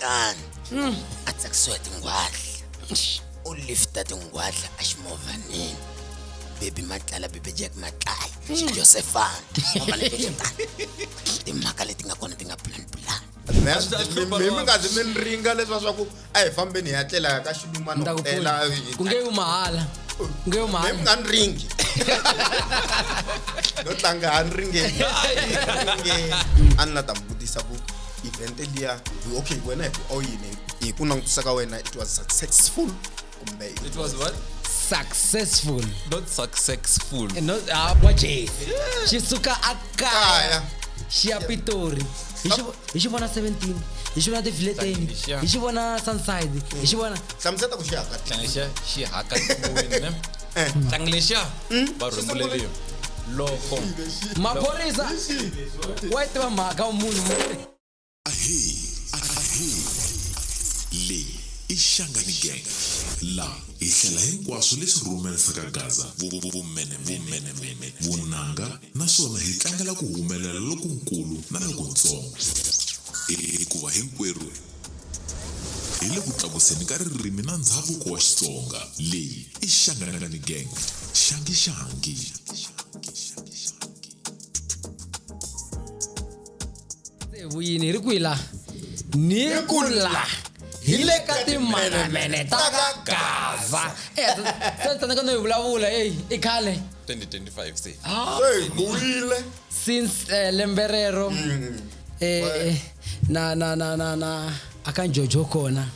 Phikani. Atsakusiwe tingwadla. Ulifta tingwadla ashimovanini. Baby Matlala, Baby Jack Matlala, Josephine. Timhaka leti nga kona ti nga plan. Mimi ngazi minringa leswa swa ku ai fambeni ya tlela ka xilumano ela ku nge umahala mimi nga ringi no tlanga hanringe anna tambudisa ku event liya okay wena hi yini hi ku nangutisa ka wena it was successful kumbe it was what successful not successful no waje xisuka akaya xiapitori hi xivona 17 hi xivona tifleteni hi xivona Sunside hi xivona hlamuseta ku xihaka xi haka wena tlanga lexiya va rhumbuleliyo loko maphorisa wa tiva mhaka wa munhu le iShangani Gang la ihlela hinkwaswo leswi rhumelisaka Gaza vumene vunanga naswona hi tlangela ku humelela lokukulu na lokuntsongo hikuva hinkwerhu hi le ku tlakuseni ka ririmi na ndhavuko wa Xitsonga leyi iShangani Gang shangi vuyini ri kwila ni kula hile ka timene ta Gaza tsandzeka no vulavula i khale 2025 se buile since lemberero na akanjojo kona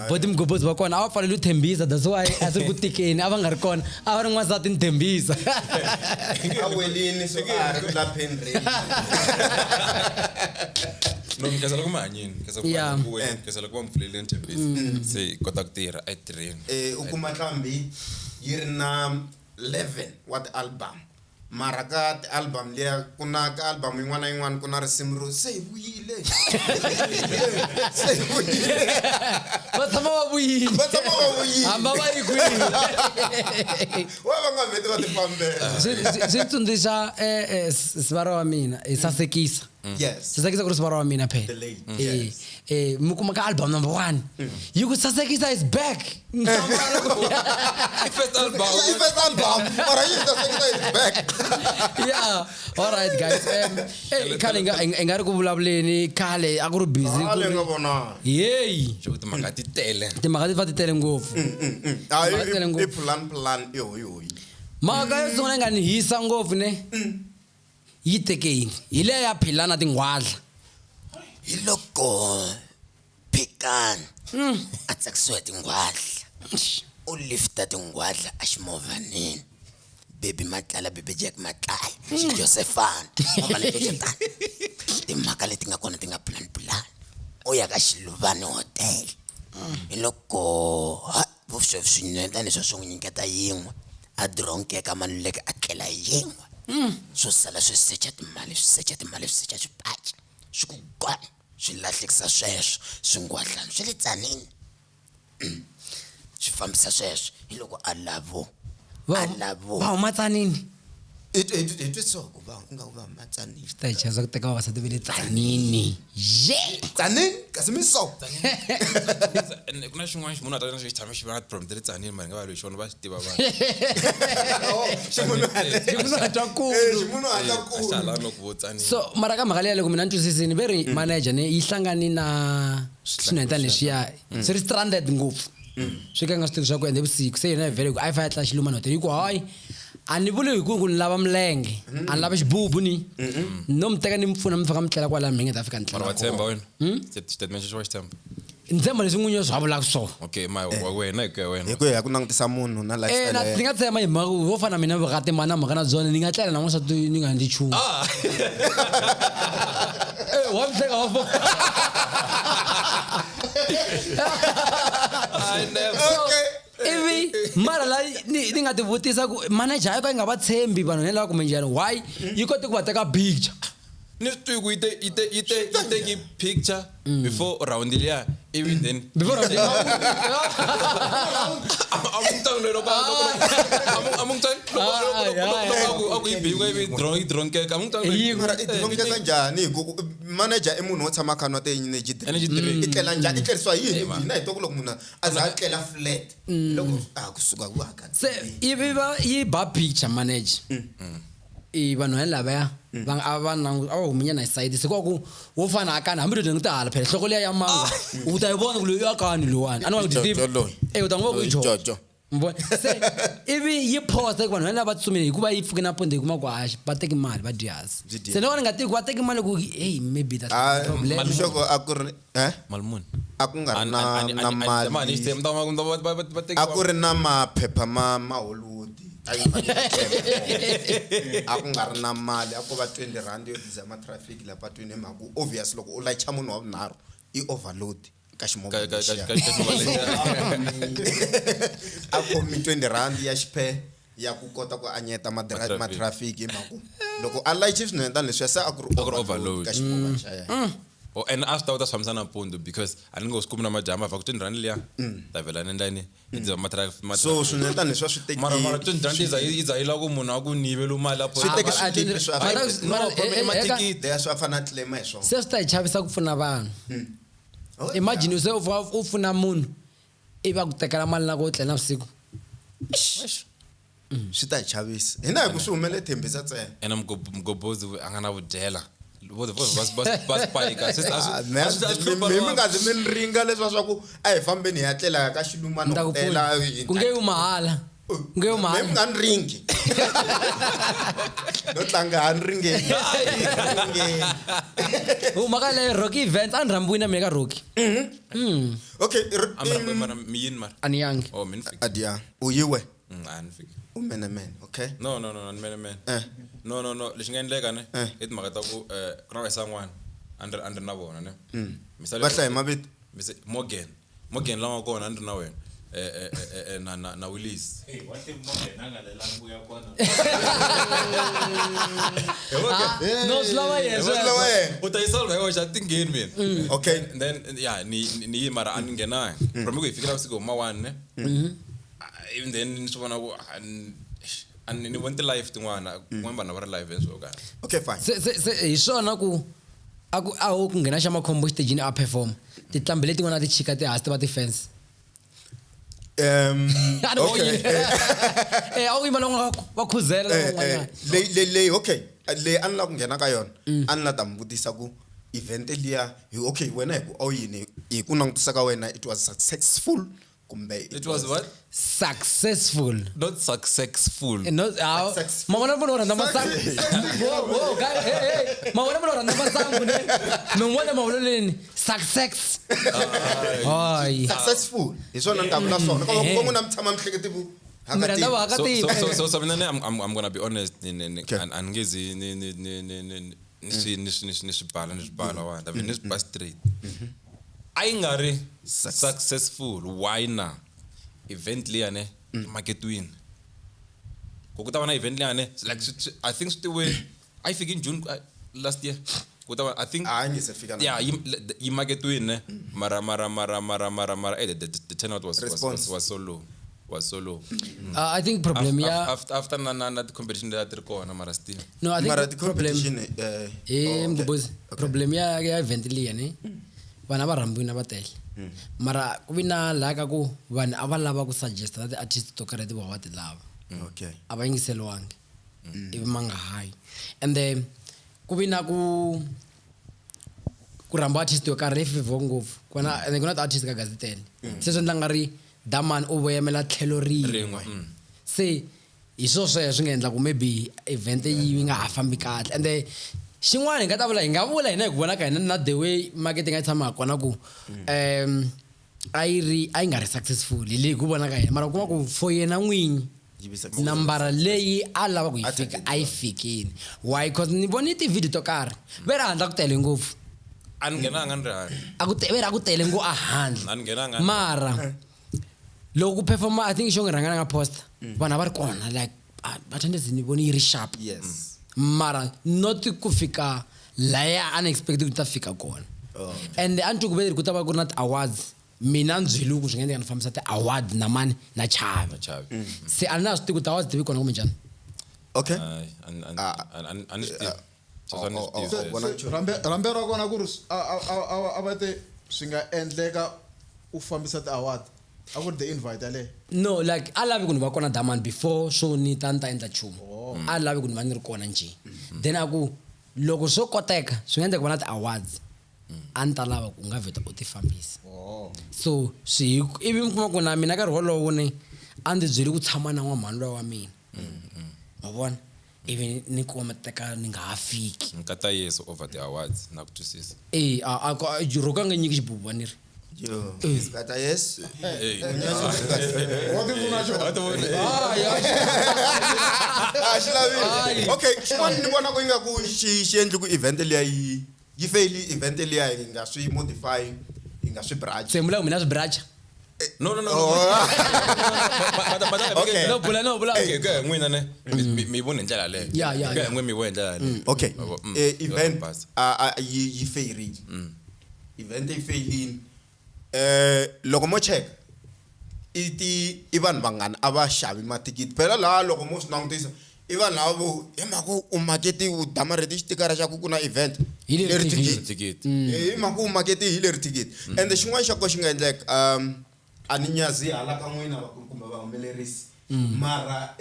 bodi mgobozi wa kona a va pfalele uthembisa that's why a swi ku tikeni a va nga ri kona a va ri n'wansati ni thembisa awelini so ari ku lapheni no mkazala ku mahanyini kazala ku mfulele ntembisi se kota ku tirha a tirheni ukuma hlambi yi ri na 11 wa album mara ka album leya kuna ka album yin'wana kuna risimu ro se vuyile va tshama va vuyile hamba va yi kwini wa va nga vheti va tifambela swi tsundzuxa sivara wa mina sasekisa yes sasekisa ku ri sivara wa mina phela mi kuma ka album number 1 you could sasekisa is back first album or you sasekisa is back yeah all right guys khale ngari ku vulavuleni khale a ku ri busy khale nga vona hey xo timhaka ti tele timhaka ti va ti tele ngopfu i plan yo mhaka yo sungula nga ni hisa ngopfu ne yi tekeni hi le ya philana tingwadla Hiloko Phikani. Atsakusiwe tingwadla. Ulifta tingwadla ashimovanini. Baby Matlala, Baby Jack Matlala, Josephine. Timhaka leti nga kona ti nga plan. Uya ka Xiluvani Hotel. Hiloko vuswef swinene leswi swi n'wi nyiketa yin'we a dronkeka mani leke a tlela yin'we swo sala swi secha timali swipaci swi ku gwana swi lahlekisa sweswo swingwadlana swi le tsanini swi fambisa sweswo hiloko a lavo va huma tsanini itwitsoko va nga matsanini ta chaza ku teka vavasati ve le tsanini tsanini kasi mi so ku na xin'wana munhu a ta na xi tshama xi va na problem tele tsanini mara nga va loyi xona va xi tiva vanhu ximunhu hatwa kulu ximunhu hatwa kulu xala no ku vo tsanini so mara ka mhaka leya loko mina ni twisisini ve ri manager ne yi hlangani na swin'wana leswiya swi ri stranded ngopfu swi ka nga swi tirhi swa ku ende vusiku se yena vhele ku a yi fa ya tla Xilumani Hotel yi ku hayi a ni vuli hi ku ni lava milenge a ni lava xibubu ni no mi teka ni mi pfuna mi fika mi tlela kwala mi nga ta fika ni mara wa tlela tshemba wena statement xo wa xi tshemba ni tshemba leswi n'winyi swi va vulaka swona okay ma wa wena hi ku ya wena hi ku ya ku langutisa munhu na lifestyle ni nga tshemba hi mhaka wo fana mina vukati mana mhaka na byona ni nga tlela na n'wansati ni nga ndzi chumu wa mhleka wa I never ivi mara la ni nga ti vutisa ku manager yi nga va tshembi vanhu ne lava kumbe njhani why yi kote ku va teka picture Nistuku ite picture before round liya even then before round among tang lelo ka among tang aku ibika ibi drone ke among tang mara idronke kanjani manager emunhu wo tshama khano te energy itlela njani itleriswa yini hina hi to ku loko munhu aza a tlela flat loko kusuka ku aka se yi ba picture manager vanhu lavaya va huminya na side sekwaku wo fana akani hambi ri ngitala phela hloko leya ya manga u ta yivona ku loyi akani lowani ani wa ku tivi u ta ngova ku jojo mbona se ivi yi posta ku vanhu lava tsumile hikuva yi pfuke na ponde kuma ku hayi va teki mali va dyasi se ni vona nga tiki va teki mali ku hey maybe that's the problem shoko akuri malmun aku nga ri na mali aku ri na maphepha ma Hollywood aku nga ri na mali aku va 20 rand yo diza ma traffic la patwini maku obvious loko u layicha munhu wa vunharhu i overload ka ximovha aku mi 20 rand ya xiphe ya ku kota ku anyeta ma traffic hi maku loko a layichi swinene tani leswi se aku ri overload ka ximovha xa yena and after uta samsana pondo because aningo sikumna majama va ku 20 rand liya davela nendani iza matraffic so swinene tani leswi swi teki mara 20 rand iza ila ku munhu aku nivela mali apo swi teki swikipi swa matikiti ya swa fana claim hi swona se swi ta hi chavisa ku pfuna vanhu imagine se u pfuna munhu ivi a ku tekela mali na ku tlela vusiku swi ta hi chavisa hina hi ku swi humele thembisa ntsena ena mgobozi angana vudyela bas paika mimi nga zi mi ringa leswa swa ku a hi fambeni hi ya tlela ka xilumano hotela ku nge yu mahala mimi nga ni ringi no tlanga ha ni ringeni maka leyo Rocky events a ni rhambiwini na mina ka Rocky okay mara miyin mar ani yangi oh min fik adia uyiwe an fik umenemen okay no men no lexi nga endleka ne i timhaka ta ku ku na vasan'wana under na vona ne va hlayi mavito Morgan lama kona under na wena na Willis no slawa yeso utayisolve yo xa tingeni mina okay then yeah ni mara angena from ku ifikira usiku ma 1 ne even then ni swi vona ku ni went live tin'wana kumbe na va ri live so ka okay fine se hi swona ku a ho ku nghena xa makhombo xitejini a perform titlambi leti n'wana ti chika ti hasi ti va ti fence okay a wu yima loko va khuzela le okay le an la ku nghena ka yona an la ta mi vutisa ku event liya okay wena hi ku au yini hi ku langutisa ka wena it was successful kumbe it was what successful not successful no mama na bona na masangu mama na bona na masangu ne mengwana mawololeni success successful isona ndabula sona ko ngona mthama mhleketi bu miranda wa ka ti so mina I'm going to be honest angezi ni swibala wa da ni swi straight ayingari successful why na event liyane marketwini kokutava na event liyane like I think I think in June last year kutava I think ayingisefika yeah yi marketwini mara the turnout was so low I think problem ya after na the competition that rikona mara still no I mara think the competition mbubozi problem ya event liyane vana va rhambiwini va tele mara ku vi na laka ku vanhu a va lava ku suggest na ti-artist to karhi ti va ti lava okay a va yingiseliwangi ivi ma nga hayi and then ku vi na ku rhamba artist yo karhi hi fevhiwa ngopfu ku na ti-artist ka gazi tele se swi endla nga ri damani u voyamela tlhelo rin'we se hi sweswo swi nga endla ku maybe event yi nga ha fambi kahle and then xin'wana hi nga ta vula hi nga vula hina hi ku vona ka hina na the way marketing a yi tshama kona ku a yi nga ri successful hi leyi ku vona ka hina mara u kuma ku for yena n'winyi nambara leyi a lava ku yi fika a yi fikini why because ni vone ti-video to karhi ve ri handla ku tele ngopfu a ni nghenanga ni ri ve ri a ku tele ngo a handle mara loko ku performa I think xo ngi rhangana nga poster vanhu a va ri kona like vathandezi ni vone yi ri sharp yes mara not ku fika laya unexpected ku ta fika kona and a ni twi ku ve ku ta va ku ri na ti-awards mina ni byeli ku swi nga endleka ni fambisa ti-award na mani na chavi Chavi. se a ni na swi tivi ku ti-awards ti vi kona kumbe njhani okay a ni swi tivi. Sweswo a ni swi tivi. vona rambe ra kona ku ri a va te swi nga endleka u fambisa ti-award a ku ri the invite yaleyo no like a lavi ku ni va kona damani before so ni ta endla nchumu a lavi ku ni va ni ri kona njhe then a ku loko swo koteka swi nga endleka ku va na ti-awards a ni ta lava ku nga vheta u ti fambisa so swi ivi mi kuma ku na mina nkarhi wolowo ni a ni byeli ku tshama na n'wamhani lowa wa mina ma vona ivi ni kuma teka ni nga ha fiki nkata yeso over the awards na ku twisisa. roko a nga nyiki xibubu ni ri kata yes wa ti pfuna xona xi lavi okay xin'wana ni vona ku ingaku xi endli ku event liya yi fail event liya yi nga swi modify yi nga swi branch se mula ku mina swi bracha No. Okay. no bula Okay, ke n'wina ne mi vona hi ndlela leyo. Yeah. Ke n'wina mi vona hi ndlela leyo. okay event Pass. yi fairile event yi failini loko mo check i vanhu vangani a va xavi matikiti phela laha loko mo swi langutisa i vanhu lava vo hi mhaka u maketi u damarhete xitikara xa ku ku na event Hi leri Ticket. hi mhaka u maketi hi leri thikithi ende xin'wana xa ko xi nga endleka a ni nyazi hala ka n'wina vakulukumba vahumelerisi mara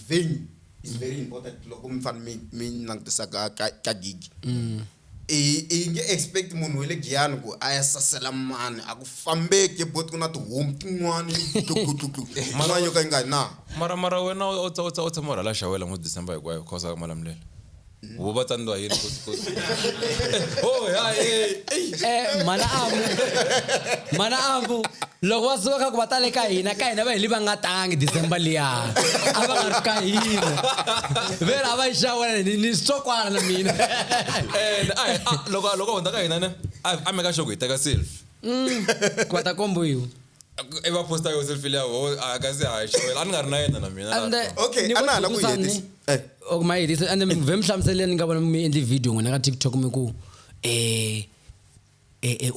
venue is very important loko mi fanele mi langutisa ka gig i nge expect munhu wa le giyani ku a ya sasela mani a ku fambeki boti ku na tihomu tin'wani tlukluklu man'wana yo ka yi nga na Mara wena u tshama hala xawela n'wi December hinkwayo khosa Malamulele. Wo va tsandziwa yini mana amu loko va suka kha ku va ta le ka hina va hi va nga tangi December liya a va nga ri ka hina vera a va yi xawela ni switokwana na mina loko hundza ka hina ne a meka sure ku hi teka selfie. ku va ta kombiwa I va posta yo selfie liya a ka se a xawela a ni nga ri na yena na mina. and Okay, ni a na vo hala ku Thukusani, yetisa. ok ma yetisa and then ve mi hlamuseleni nga vona mi endli video n'wina ka TikTok mi ku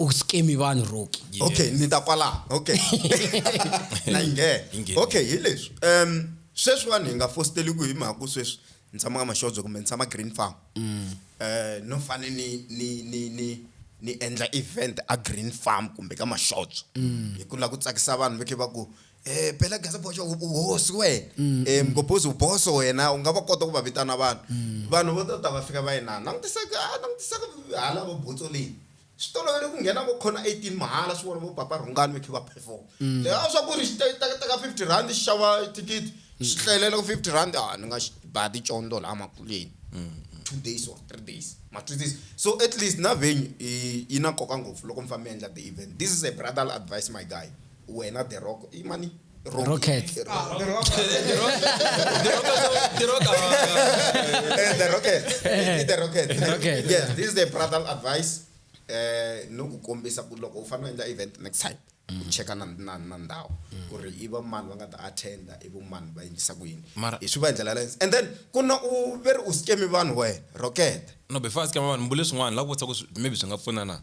u skemi vanhu roki okay ni ta kwala okay na Yinghena. okay hi leswi sweswiwani hi nga fosteli ku hi mhaka ku sweswi ni tshama ka Mashodzo kumbe ni tshama Green Farm no fane ni endla event a Green Farm kumbe ka Mashodzo hi ku la ku tsakisa vanhu veke va ku phela gaza boxo u hosi wena mgophozi u boso wena u nga va kota ku va vitana vanhu vo ta va fika va yina nangutisaka hala vo botso leyi switolovele ku nghena vo khona 18 mahala swi vona vo papa rhungani vekhe va perform leha swa ku ri teka 50 rand xi xava thikithi xi hlelela ku 50 rand ni nga ba ticondo laha makuleni 2 days or 3 days matwisisa so at least na venue yi na nkoka ngopfu loko mi famba mi endla the event this is a brother advice my guy wena the rock imani Rocket. The rocket yes this is the brother advice no ku kombisa ku loko u fanele endla event next time u checka na ndhawu ku ri i va mani va nga ta attenda i vo mani va endlisa ku yini hi swi va endlela lens and then ku na u veri u skemi vanhu wena rocket No before scam vanhu mbule swin'wana la ku vutisa ku maybe swi nga pfuna na.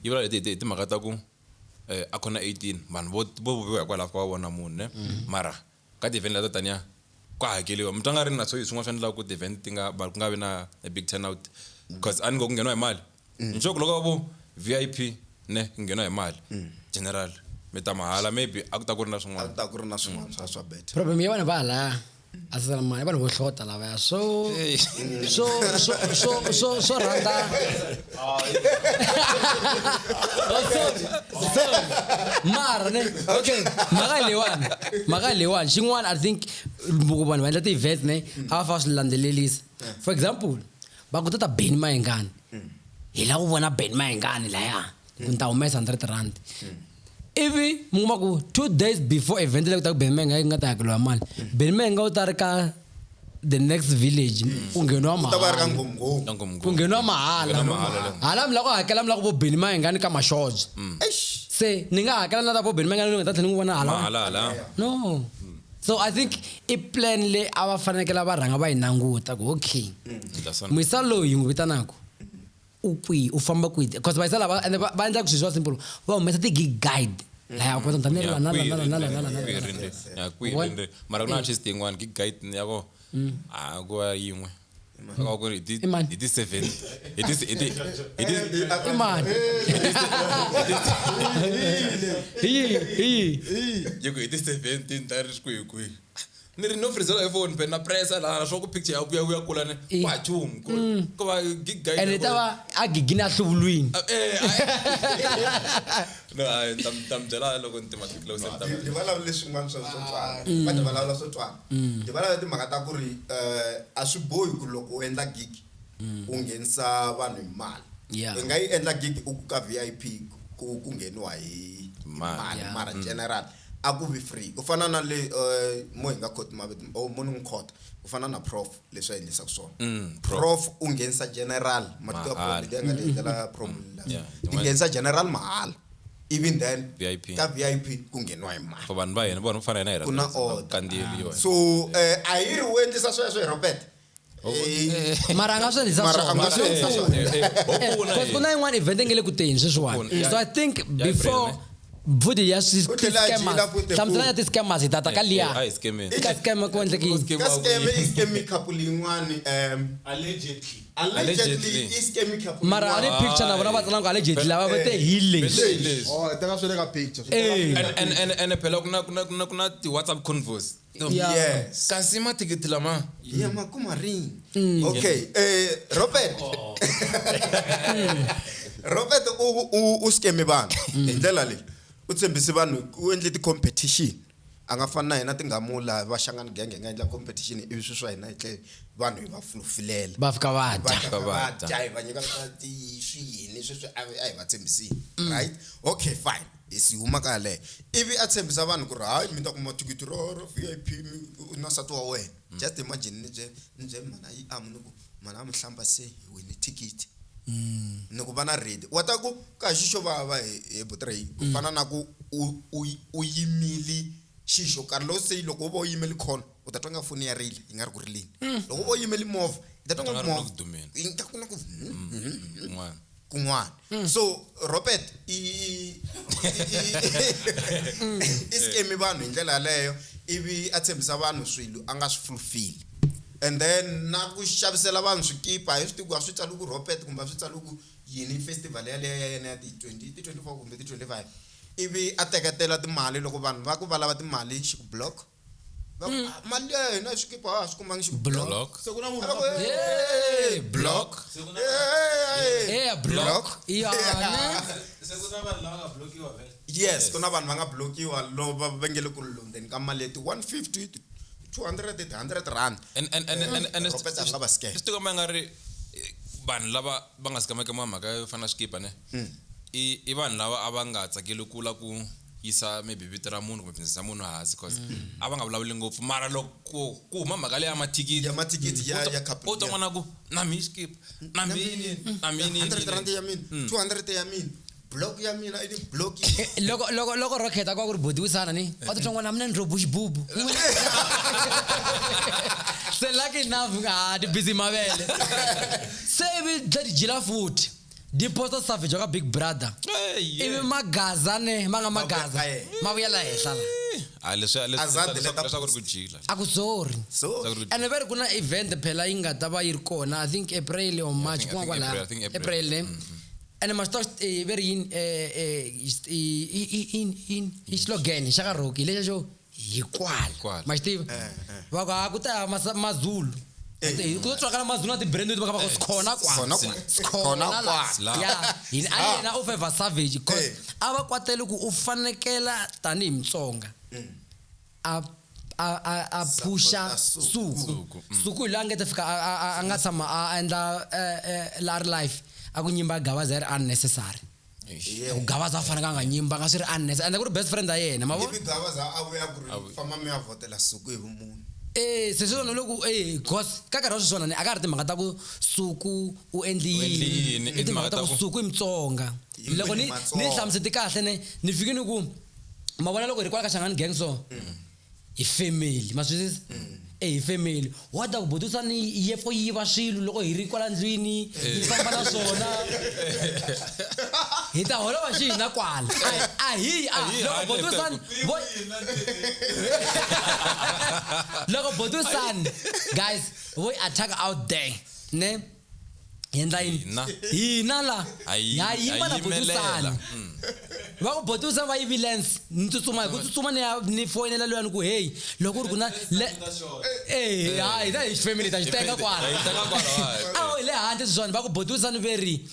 Yi vula leti timhaka ta ku a khona 18 vanhu vo vuviwa hikwalaho ka va vona munhu ne mara ka ti-event leta taniya ku hakeliwa mi twa nga ri na swin'wana swi endlaka ku ti-event ku nga vi na a big turnout because a ni ngo ku ngheniwa hi mali nxoko loko vo VIP ne ku ngheniwa hi mali general mi ta mahala maybe a ku ta ku ri na a swin'wana. ta ku ri na swin'wana swa better problem ya vanhu va hala a sala mani vanhu vo hlota lavaya so rhandza mara ne okay mhaka leyiwani xin'wana I think loko vanhu va endla ti-events ne a va fa swi landzelelisa for example va ku ta Benny Mayengani hi lava ku vona Benny Mayengani laya ku ni ta humesa 100 rand ivi mi kuma ku 2 days before event leyi ku ta ku Benny Mayengani nga ta hakeliwa mali Benny Mayengani u ta ri ka the next village ku ngheniwa ta va ri ka mahala ngomngoma ku ngheniwa mahala hala mi lava ku hakela mi lava ku vo Benny Mayengani ka Mashodzo se ni nga hakela na ta vo Benny Mayengani ni nga ta tlhela ni n'wi vona hala no so I think i plan le a va fanekele va rhanga va yi languta ku okay mwisa loyi hi n'wi vitanaka u famba kwihi because va yisa lava ende va endla ku swilo swa simple va humesa ti-gig guide laha kota tani ri lana mara ku na artist yin'wana gig guide yako a ku va yin'we ka ku ri hi ti 7 imani yiko hi ti 17 ta ri kwihi ni ri no frizela iPhone pe na pressa la swo ku picture ya vuya kula ne wa chum ko va gig guide ene tava a gigini a hluvulwini no tam byela loko ni timaka close tam Di vulavula leswin'wana swa swotwana va ti vulavula swotwana di vulavula timhaka ta ku ri a swi bohi ku loko u endla gig u nghenisa vanhu hi mali Yeah. i nga yi endla gig u ka VIP ku ngheniwa hi mali mara general a ku vi free ku fana na le mo hi nga khoti mavito mo ni khota ku fana na prof leswi a endlisa ku swona prof u nghenisa general matiko ya nga endlela prof i nghenisa general mahala even then VIP. ka VIP ku ngheniwa hi mali for vanhu va hina vona fana na ku na hina order kandziyeliwa so a yi ri u endlisa sweswo hi Robert mara a nga swi endlisa Mara a nga swi endlisa swona. because ku na yin'wana event engele ku teni sweswiwani so I think before vudi ya U tlhela a jila futhi ku- hlamusela ya ti-scammers hi tata ka liya a hi scaming ka scam ku endleke yini ka scam i scam couple yin'wani Allegedly. allegedly i scam couple mara a ni picture na vona va tsalangu allegedly lava va te hilexi Oh, teka swi le ka picture. and phela ku na ti-WhatsApp convos yes kasi mathikithi lama yeah makuma ring okay Robert Robert u scam vanhu hi ndlela leyi u tshembisi vanhu u endle ti competition a nga fana na hina tingamula va xangana genge nga endla competition ivi swi swa hina tle vanhu hi va fulufilela va fika va dya va dya va nyika ti swiyini sweswi a hi va tshembisini right okay fine si huma ka le ivi a tshembisa vanhu ku ri hayi mi ta kuma thikithi ro VIP na nsati wa wena just imagine ni je mana yi amunuku mana amhlamba se wini thikithi ni ku va na ready wa ta ku ka xixo va hi butray ku fana na ku u yimili xixo karhi lo se loko u va u yimeli khona u ta twa nga foni ya rile yi nga ri ku rilini loko u va u yimeli movha yi ta twa nga movha yi ta ku na ku kun'wana so Robert i scam vanhu hi ndlela yaleyo ivi a tshembisa vanhu swilo a nga swi fulfill and then na ku xavisela vanhu swikipa hi swi tiku a swi tsali ku Robert kumbe a swi tsali ku yini festival ya yena ya ti 24 kumbe ti 25 ivi a teketela timali loko vanhu va ku va lava timali xi ku block mali ya hina swikipa a swi kumangi xi ku block Se ku na munhu block block iyana yes kuna vanhu va nga blockiwa lo va vengele ku londeni ka mali leti 150 200 100 rand and Robert a nga va scam swi tikomba nga ri vanhu lava va nga sikameke mhaka yo fana skipa ne i vanhu lava a va nga tsakeli ku la ku yisa maybe vito ra munhu kumbe business ya munhu hansi cause a va nga vulavuli ngopfu mara loko ku huma mhaka leyi ya mathikithi ya mathikithi ya couple u twan'wana ku na mi skip na mini 100 rand ya mina 200 ya mina block ya mina i block loko rocket akwa ku ri bodi wisana ni wa ti twangwana mina ni ro bushbubu se lucky enough di busy mavele se ivi dladi jila futhi di posta savage ka big brother ivi magaza ne ma nga magaza ma vuya la henhla la leswaku ri ku jila a ku sorry so ene veri ku na event phela yi nga ta va yi ri kona I think April or March I kuma think kwala April, I think April. April ene mastos veri in slogan xa ka Rocky lexi xo hikwala mastiva va ka ku ta mazulu ku tswakala mazulu na ti-brand leti va ka va sikhona kwala ya hina a yena u favor savage because a va kwatele ku u fanekela tanihi Mutsonga a pusha suku hi la nga ta fika a nga tshama a endla la ri life a ku nyimba gavaza ri unnecessary ku gavaza a faneka a nga nyimba nga swi ri unnecessary ende ku ri best friend ya yena ma vona ivi gavaza a vuya ku ri famba mi ya votela suku hi vumunhu se swona loko cause ka nkarhi wa sweswona a ka ha ri timhaka ta ku suku u endli yini i timhaka ta ku suku i Mutsonga loko ni hlamuseti kahle ni fike ni ku ma vona loko hi ri kwala ka Shangani gang so hi family ma swisisa hi family wa ta ku butisani yi fo yiva swilo loko hi ri kwala ndlwini hi famba na swona hi ta holova xina kwala loko butisani loko butisani guys we attack out there ne yendla hina la yima na butisani va ku botusa va evidence ni tsutsuma ni foyinela loyani ku hey loko ri ku na hayi ta hi family ta xitenga kwala awu le handle swona va ku botusa ni veri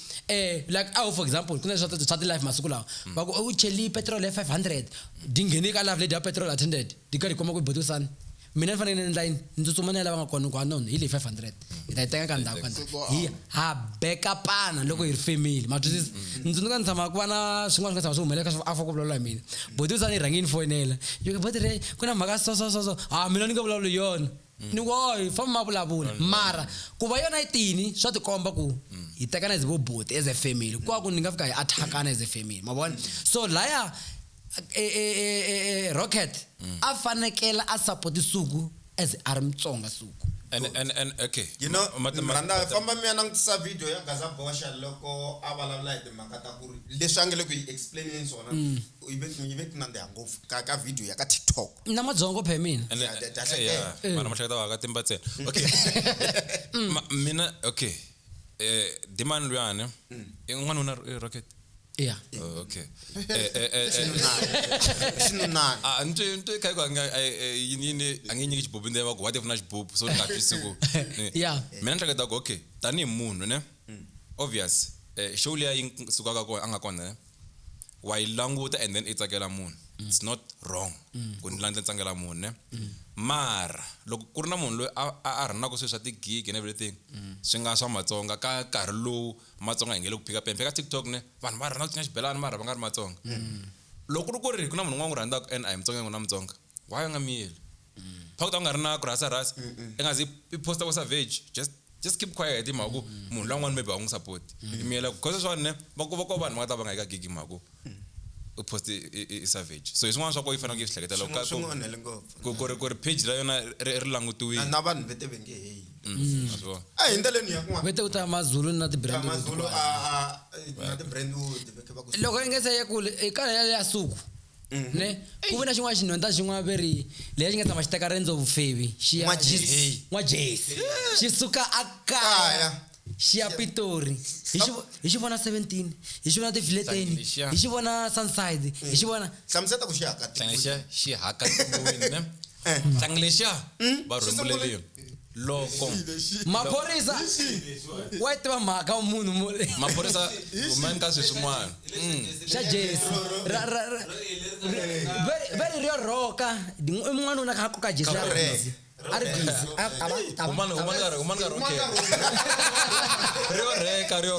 like for example kuna swa ti life masiku lawa va ku u cheli petrol 500 dingeni ka life lady ya petrol attended dikari koma ku botusani mina fanele ni endla yini ni tsutsumanela va nga kona ku anona hi le 500 hi ta yi teka ka ndhawu ka hi ha backupana loko hi ri family matwisisa ndzi nga ni tshama ku va na swin'wana swi nga tshama swi humelela ka afa ku vulavula hi mina botusa ni rhangi ni foyinela yo botere ku na mhaka so mina ni nga vulavuli yona ni ku hoyi famba ma vulavula mara ku va yona yi tini swa tikomba ku hi tekana as vo boti as a family ku ni nga fika hi attackana as a family ma vona so laya Rocket a fanekela a support Sugu as a Mtsonga Sugu and okay you know mranda famba mi anangisa video ya Gaza Bosha loko abalavula hi makata ku leswi angele ku explain swona ibe kunande ngofu ka video ya ka TikTok na madzongo phe mina mana mashaka wa ka timbatsela okay mina okay demand lwana n'wanuna Rocket yeah okay sinuna nto kai kwa yini anginyiki xibobu ndeva ku what if na xibobu so nga twisiku yeah mina nhleketa ku okay tani munhu ne obvious show leya yi suka ka anga kona ne wa yi languta and then itsakela munhu it's not wrong ku ni landza tsangela munhu ne mara loko ku ri na munhu loyi a ri na ku sweswa ti-gig and everything swi nga swa Matsonga ka nkarhi lowu Matsonga hi nge le ku phika pempe ka TikTok ne vanhu va rhandza ku cina xibelani mara va nga ri Matsonga loko ku ri ku na munhu n'wana n'wi rhandzaka and a hi Mutsonga n'wina Mutsonga why nga miyeli phakathi u nga ri na ku rasa i nga zi i posta ku savage just keep quiet hi mhaka ku munhu lan'wana maybe a n'wi support i miyela ku cause swona ne va ko vanhu va ta va nga eka gig hi mhaka ku u post i savage so iswin'wana swa ko yi fanele ku yi hleketela ku ri page la yona ri langutiwile na vanhu vete ve nge hey a hi ndleleni ya kun'wana vete u ta Mazulu na ti-brand Mazulu na ti-brand loko i nge se ye kule eka ya Sugu ne ku vi na xin'wana xinhwenta xin'wana veri leyi xi nga tshama xi teka rendzo vufevi n'wa Jesi xi suka a kaya xi ya Pitori hi xi vona 17 hi xi vona Tifileteni hi xi vona Sunside hi xi vona hlamuseta ku xi haka xi haka timoyini ne tlangi lexiya va rhembuleliwe loko maphorisa wa tiva mhaka munhu maphorisa humani ka sweswi swin'wana xa Jesi very rio roka i mun'wana na ka koka Jesi a ri busy humani ka okay rio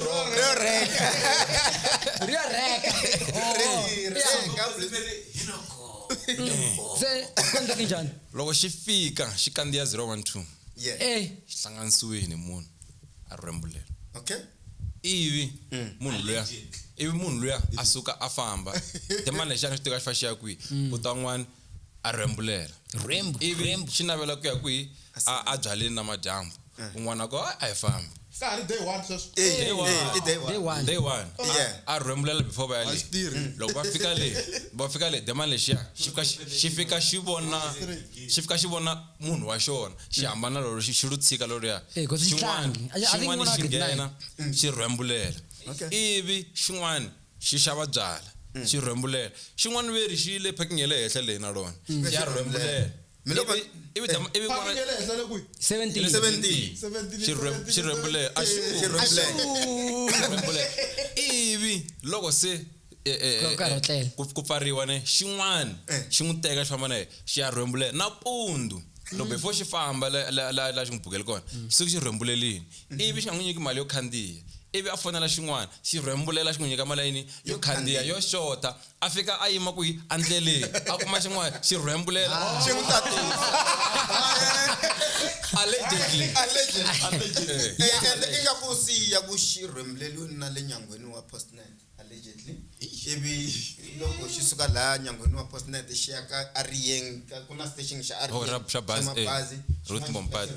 se kwenda kinjani loko xi fika xi kandziya 012 yeah xi hlanganisiwini munhu a rhembulela okay ivi munhu luya a suka a famba demani lexiya xi teka xi fa xi ya kwihi kuta n'wana a rhembulela ivi xi navela ku ya kwihi a byaleni na madyambu un'wana ko a hi fambi day one day one a rhembulela before va ya le loko va fika le demani lexiya xi fika xi vona munhu wa xona xi hambana lolo xi ru tshika loriya xin'wana xi nghena xi rhembulela ivi xin'wana xi xava byala xi rhembulela xin'wana veri xi le parking ya le henhla leyi na rona xi ya rhembulela ivi 17 xi rhembulela ivi loko se ku pfariwa ne xin'wana xi n'wi teka xi famba na yena xi ya rhembulela nampundzu loko before xi famba la xi n'wi bukele kona xi suka xi rhembulelini ivi xi nga n'wi nyiki mali yo khandziya ivi a fonela xin'wana xi rhembulela xi n'wi nyika malayini yo khandziya yo xota a fika a yima kwihi andleleni a kuma xin'wana xi rhembulela xi n'wi tatisa allegedly ende i nga ku siya ku xi rhembuleliweni na le nyangweni wa postnet allegedly ivi loko xi suka laha nyangweni wa postnet xi ya ka Ariyeng ku na station xa Ariyeng xa bazi Ruth Mompati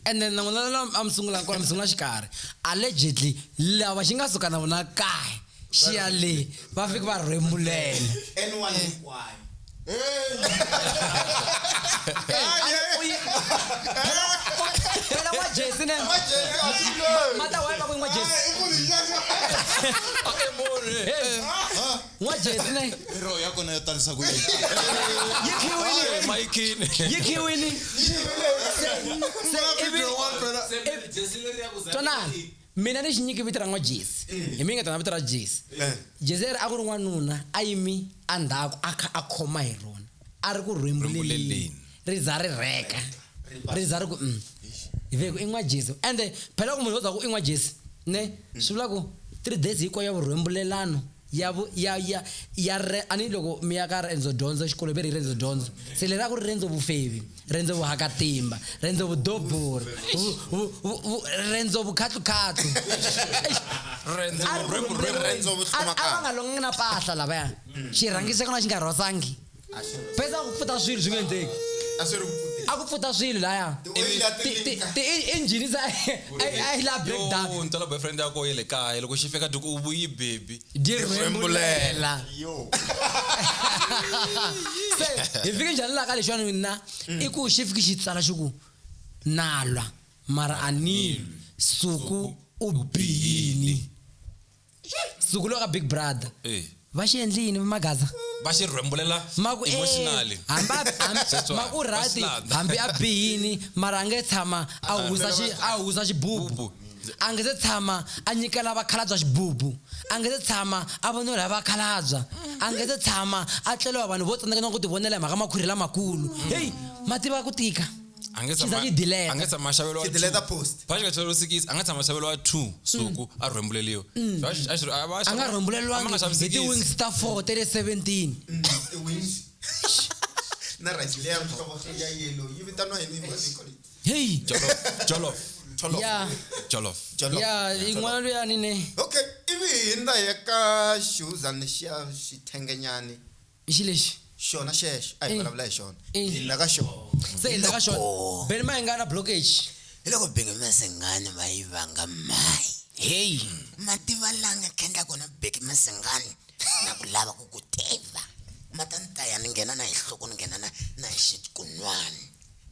and then nangona amsungula kona msungula xikarhi allegedly lava xi nga suka na vona kaya xi ya le va fika va rhembulela anyone hinkwayo phela wa Jesse ne mata wa ba ku ngwa Jesse wa Jesse ne ro ya kona ya talisa ku Mike yikiwini tona mina ni xinyiki vito ra n'wa Jesse hi mi nga tana vito ra Jesse Jesse a ku ri n'wanuna a yimi andhaku a kha a khoma hi rona a ri ku rhembuleleni ri za ri reka ri za ri ku hi ve ku i n'wa Jesse ende phela ku munhu wo za ku i n'wa Jesse ne swi vula ku 3 days hinkwayo ya vurhembulelano ya ani loko mi ya ka rendzo dyondzo xikolo ve ri rendzo dyondzo se le ra ku ri rendzo vufevi rendzo vuhakatimba rendzo vudobori rendzo vukhatlukhatlu a nga longi na pahla lavaya xi rhangise kona xi nga rhosangi pesa ku pfuta swilo swi nga endleki a ku pfuta swilo laya ti-engine a la breakdown ntala boyfriend yako ye le kaya loko xi fika tiku u vuyi baby di rhembulela se hi fike njhani laha ka lexiwani na i ku xi fiki xi tsala xi ku nalwa mara anilwi suku u bihini suku lo ka big brother va xi endlini magaza va xi rhembulela emotionally maku rati hambi a bihini mara a nge tshama a husa xibubu a nge se tshama a nyikela vakhalabya xibubu a nge se tshama a vonela vakhalabya a nge se tshama a tleliwa vanhu vo tsandzeka na ku ti vonela hi mhaka makhwiri lamakulu heyi ma tiva ku tika a nge tshama xaveliwa deleta post va xi nga xaveliwa 6 a nga tshama xaveliwa 2 suku a rhembuleliwa a nga rhembuleliwangi hi ti-wings ta 4 tele 17 na rice leya mhlovo ya yellow yi vitaniwa yini heyi jollof ya yin'wana luyani ne okay ivi hi nda ya ka xihuzani xiya xithengenyani i xi lexi xona xexo a hi vulavula hi xona hi la ka xona se hi la ka xona beni ma hi nga na blockage hi loko Bheki Masengani va yi vanga mai heyi mativa langa khendla kona Bheki Masengani na ku lava ku ku tiva mata ni ta ya ni nghena na hi nhloko ni nghena na hi xikun'wana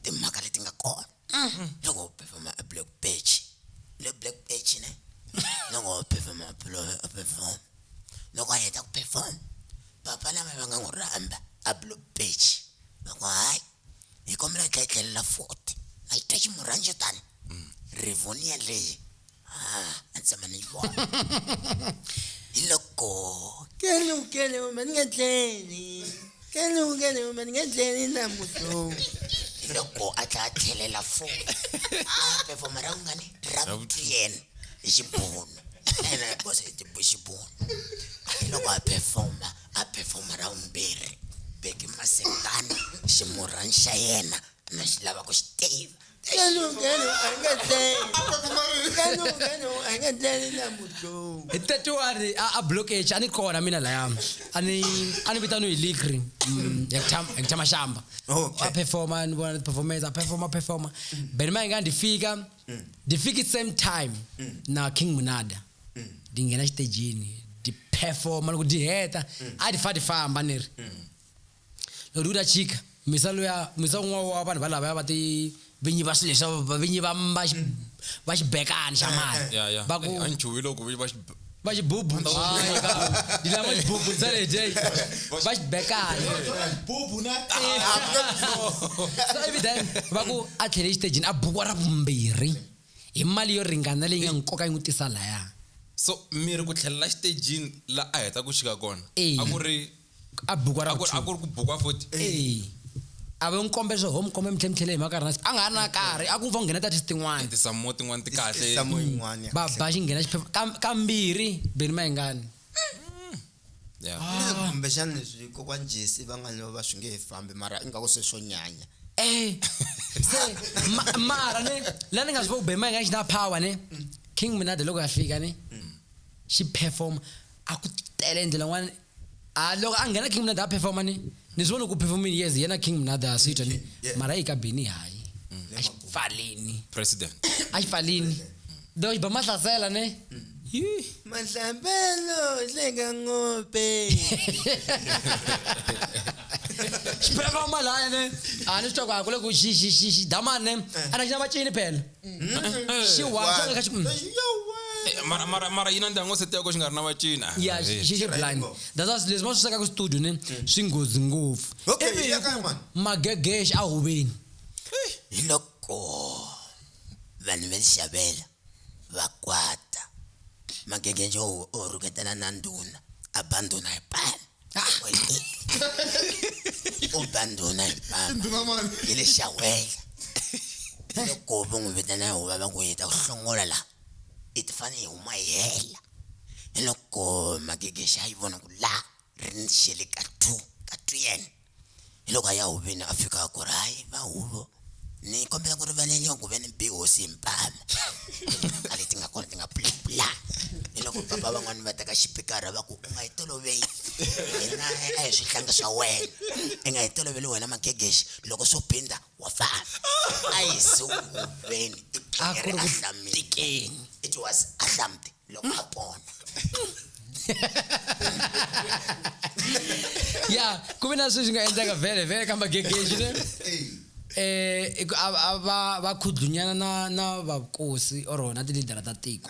timhaka leti nga kona loko performa a black patch le black patch ne loko performa a perform loko a heta ku perform papa lava va nga n'wi rhamba a black patch loko hayi hi kombela tletlelela 40 a yi teki muranjutani rivonia leyi a tshama ni vona hi loko kele uma ni nga tleli uma ni nga tleli namuhlo hi loko a tla a tlhelela 4 a performa ra ngani ra vutiyena hi xibono ena bosi hi xibono hi loko a performa ra vumbirhi Bheki Masengani ximurhani xa yena na xi lava ku xi tiva hi 31 a blockage a ni kona mina laya a ni vitaniwa hi Likri hi tshama xamba a performa ni vona performance a performa beni ma hi nga ndi fiki same time na King Munada di nghena xitejini di performa loko di heta a di famba ni ri loko di chika misa un'wana wa vanhu valava va ti vinyi va swilo leswi vinyi va xibekani xa mali va ku anchuwi loko va xibubu di lava xibubu ntsele day va xibekani bubu na so evident va ku a tlhele xitejini a bukiwa ra vumbirhi hi mali yo ringana leyi nga nkoka yi n'wi tisa laya so miri ku tlhelela xitejini la a heta ku xika kona a ku ri a bukiwa ra a ku ri ku bukwa futhi ave nkombe swo home kombe mthemthele makarhi na a nga na karhi a ku pfa nghena tatisi tin'wana tisamu tin'wana ti kahle Samo yin'wana ya ba xi nghena xiphefa kambirhi beni mayingani yeah kumbe xana leswi kokwani Jesse va nga lova swi nge he fambi mara ingaku se swo nyanya se mara ne la ni nga swi vona ku beni mayingani xi na power ne King Minada loko a fika ne xi perform a ku tele ndlela n'wana loko a nghena King Minada a performa ne ni swi vona ku performing yes yena King Minada sitwa ne mara yi ka beni hayi a xi pfalini president a xi pfalini do ba mahlasela ne Mahlambelo lenga ngope performa la ne a ni swi twa ku loko xi damane ana xi na macini phela xi wa ka xi mara yina ndango seteko xi nga ri na vacina ya xi blind that's leswi ma swi saka ku studio ne swi nghozi ngopfu Okay, ya ka man. magegesh a huveni hiloko vanhu va xavela va kwata magege njo o ruketana na nduna abandona hi pana abandona hi pana nduna mani ile xawela loko va n'wi vitana hi huva va ku yita ku hlongola la i ti fane hi huma hi hela hiloko magege xa yi vona ku la ri ni xele ka tu yena hiloko a ya huveni a fika ku ri hayi va huvo ni kombela ku rivaleliwa ku ve ni bihosi mpama a leti nga kona ti nga pula hiloko papa van'wani va teka xipikara va ku u nga hi toloveli hina a hi swihlanga swa wena i nga hi toloveli wena magegexi loko swo pinda wa famba a hi sihuveni A ku ri ku tikeni it was a hlamti loko a pona ya ku ve na sweswi nga endleka vhele ka magegeshi ne va khudlunyana na vakosi or na tilidera ta tiko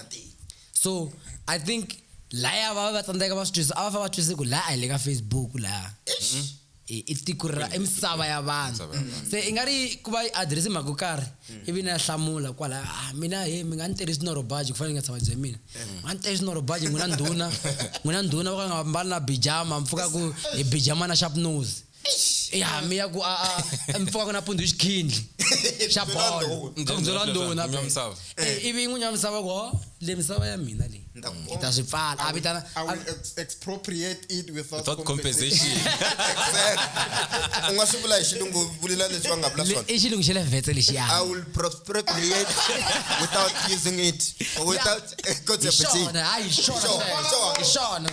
so I think laya va tsandzeka va swi twisisa a va fa va twisisa ku laya a hi le ka Facebook laya i tiko ra i misava ya vanhu se i nga ri ku va address mhaka yo karhi ivi na hlamula kwala mina mi nga ni tirhisi norobaji ku fanele nga tshama bye mina nga ni tirhisi norobaji n'wina ndhuna va nga mbali na bijama mpfuka ku hi bijama na sharp nose ya mi ya ku mpfuka ku na pundu xikhindli xa bolo ka ku byela ndhuna ivi n'winyi wa misava ku le misava ya mina leyi hi ta swi pfala a vitana I will expropriate it without compensation u nga swi vula hi xilungu vulila leswi va nga vula swona i xilungu xa le vhetse lexiya I will expropriate without using it or without contributing xona hayi xona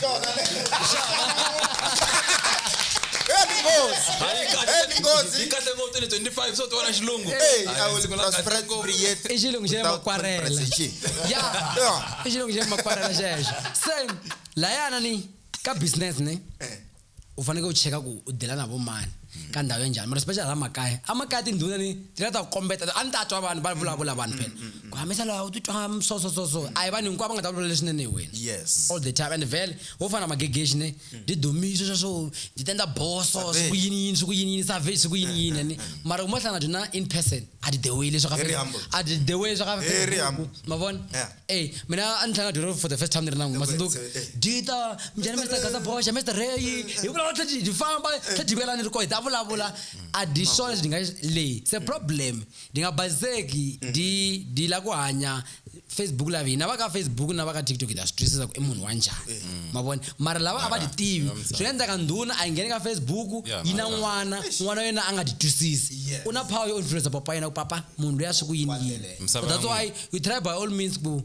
yi kahle ngopfu 25 so tona xilungu I will expropriate i xilungu xa le without makwarela compensation. ya i xilungu xa le makwarela xexo se layana ni ka business ne u faneke u cheka ku u dela na vo mani ka ndhawu ya njhani mara especially amakaya tindhuna ni ti la ta kombeta a ni ta twa vanhu va vulavula vanhu phela ku hamisa lawa u titwa so a hi vanhu hinkwavo va nga ta vulavula leswinene hi wena Yes. all the time and vele wo fana na magegeshi ne di dumiso sweswo di tenda boso swi ku yini savage swi ku yini ni mara uma hlangana na in person a di the way leswi Very humble. a di the way leswi Very humble. ma vona Yeah. mina a ni tlanga dyondzo for the first time ni ri na ngoma sinduku dita mjani Mr. Gazabosha Mr. Ray hi vulavula di famba di vela ni ri ko hi ta vulavula a di swona leswi di nga leyi se problem di nga baseki di la ku hanya Facebook la vina va ka Facebook na va ka TikTok da stress ku i munhu wa njhani ma vona mara lava a va di tivi swi endla ka ndhuna a nghene ka Facebook yina n'wana yena a nga di twisisi una power yo influence papa yena ku papa munhu loyi a swi ku yini that's why you try by all means ku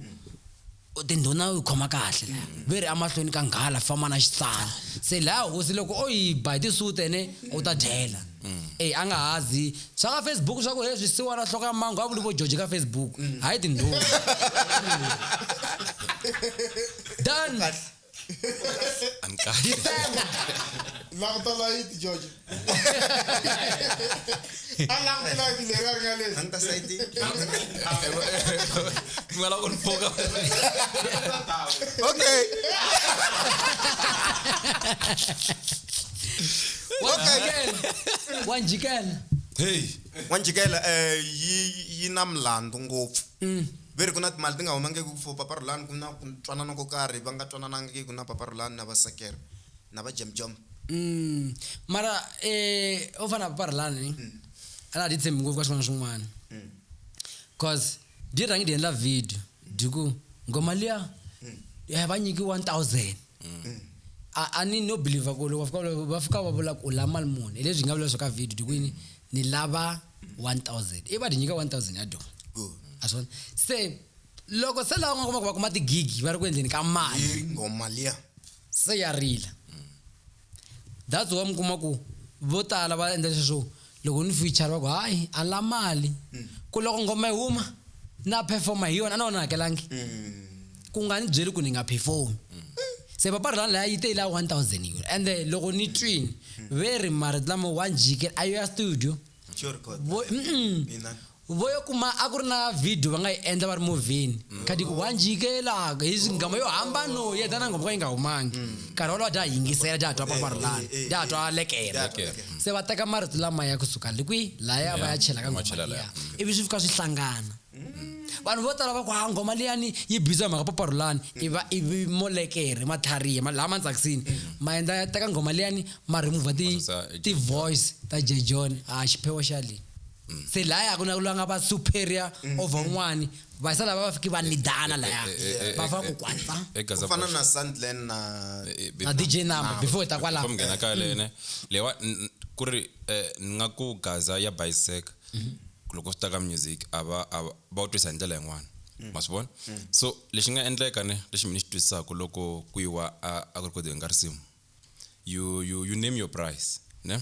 tindhuna u khoma kahle veri amahlweni ka nghala famba na xitsala se laha hosi loko o yi ba tisute ene u ta dyela a nga hazi swa ka Facebook swa ku leswi siwa na hloka mango a vuli vo George ka Facebook hayi tindhuna done langutala yiti George a langutela yiti leri a ri nga leswi Anta saiti. ngala ku nfoka Okay. wanjikela hey Wanjikela yi na mlandu ngopfu. Veri ku na timali ti nga humangiki for paparulani ku na ku twanana ko karhi va nga twananangi ku na paparulani na vasakeri na va jam mara o fana paparlani ana ditsembi ngopfu ka swin'wana swin'wana cause di rangi di endla video diku ngoma liya va nyiki 1000 ani no believe ko loko va fika va vula ku la mali muni leswi nga vula swo ka video dikwini ni lava 1000 iva di nyika 1000 ya do asona se loko se la nga kuma ku ma ti gig va ri ku endleni ka mali ngoma liya se ya rila that's why mkuma ku vo tala va endla leswo loko ni feature va ku hayi a la mali ku loko ngoma yi huma na performa hi yona na wona hakelangi ku nga ni byeli ku ni nga perform se Paparlani la yi te la 1000 euro and then loko ni twin very mara lamo 1 gig ayo studio sure god voyo kuma a ku ri na video va nga yi endla va ri movini khadi ku 1 gig la hi ngoma yo hambano ye dana ngoma yi nga humangi nkarhi wolowo dya yingisela dya twa Paparlani dya twa lekere se va teka marito lama ya kusuka likwi la ya va ya chela ka ngoma liya ivi swi fika swi hlangana vanhu vo tala va ku ngoma liyani yi biza mhaka Paparlani ivi molekere mathariya lama mantsakisini ma endla ya teka ngoma liyani ma remove ti voice ta J John xiphewo xa leyi se laya ku na langa va superior over un'wani va sala va fiki va nidana laya va fa ku kwata fana na Sandland na DJ Number before ta kwala ngena ka lene lewa ku ri nga ku Gaza ya bisect loko swi ta ka music ava va utwisa hi ndlela yin'wana masivona so lexi nga endleka ne lexi mina xi twisisaka loko ku yiwa a ku recording ka risimu you name your price ne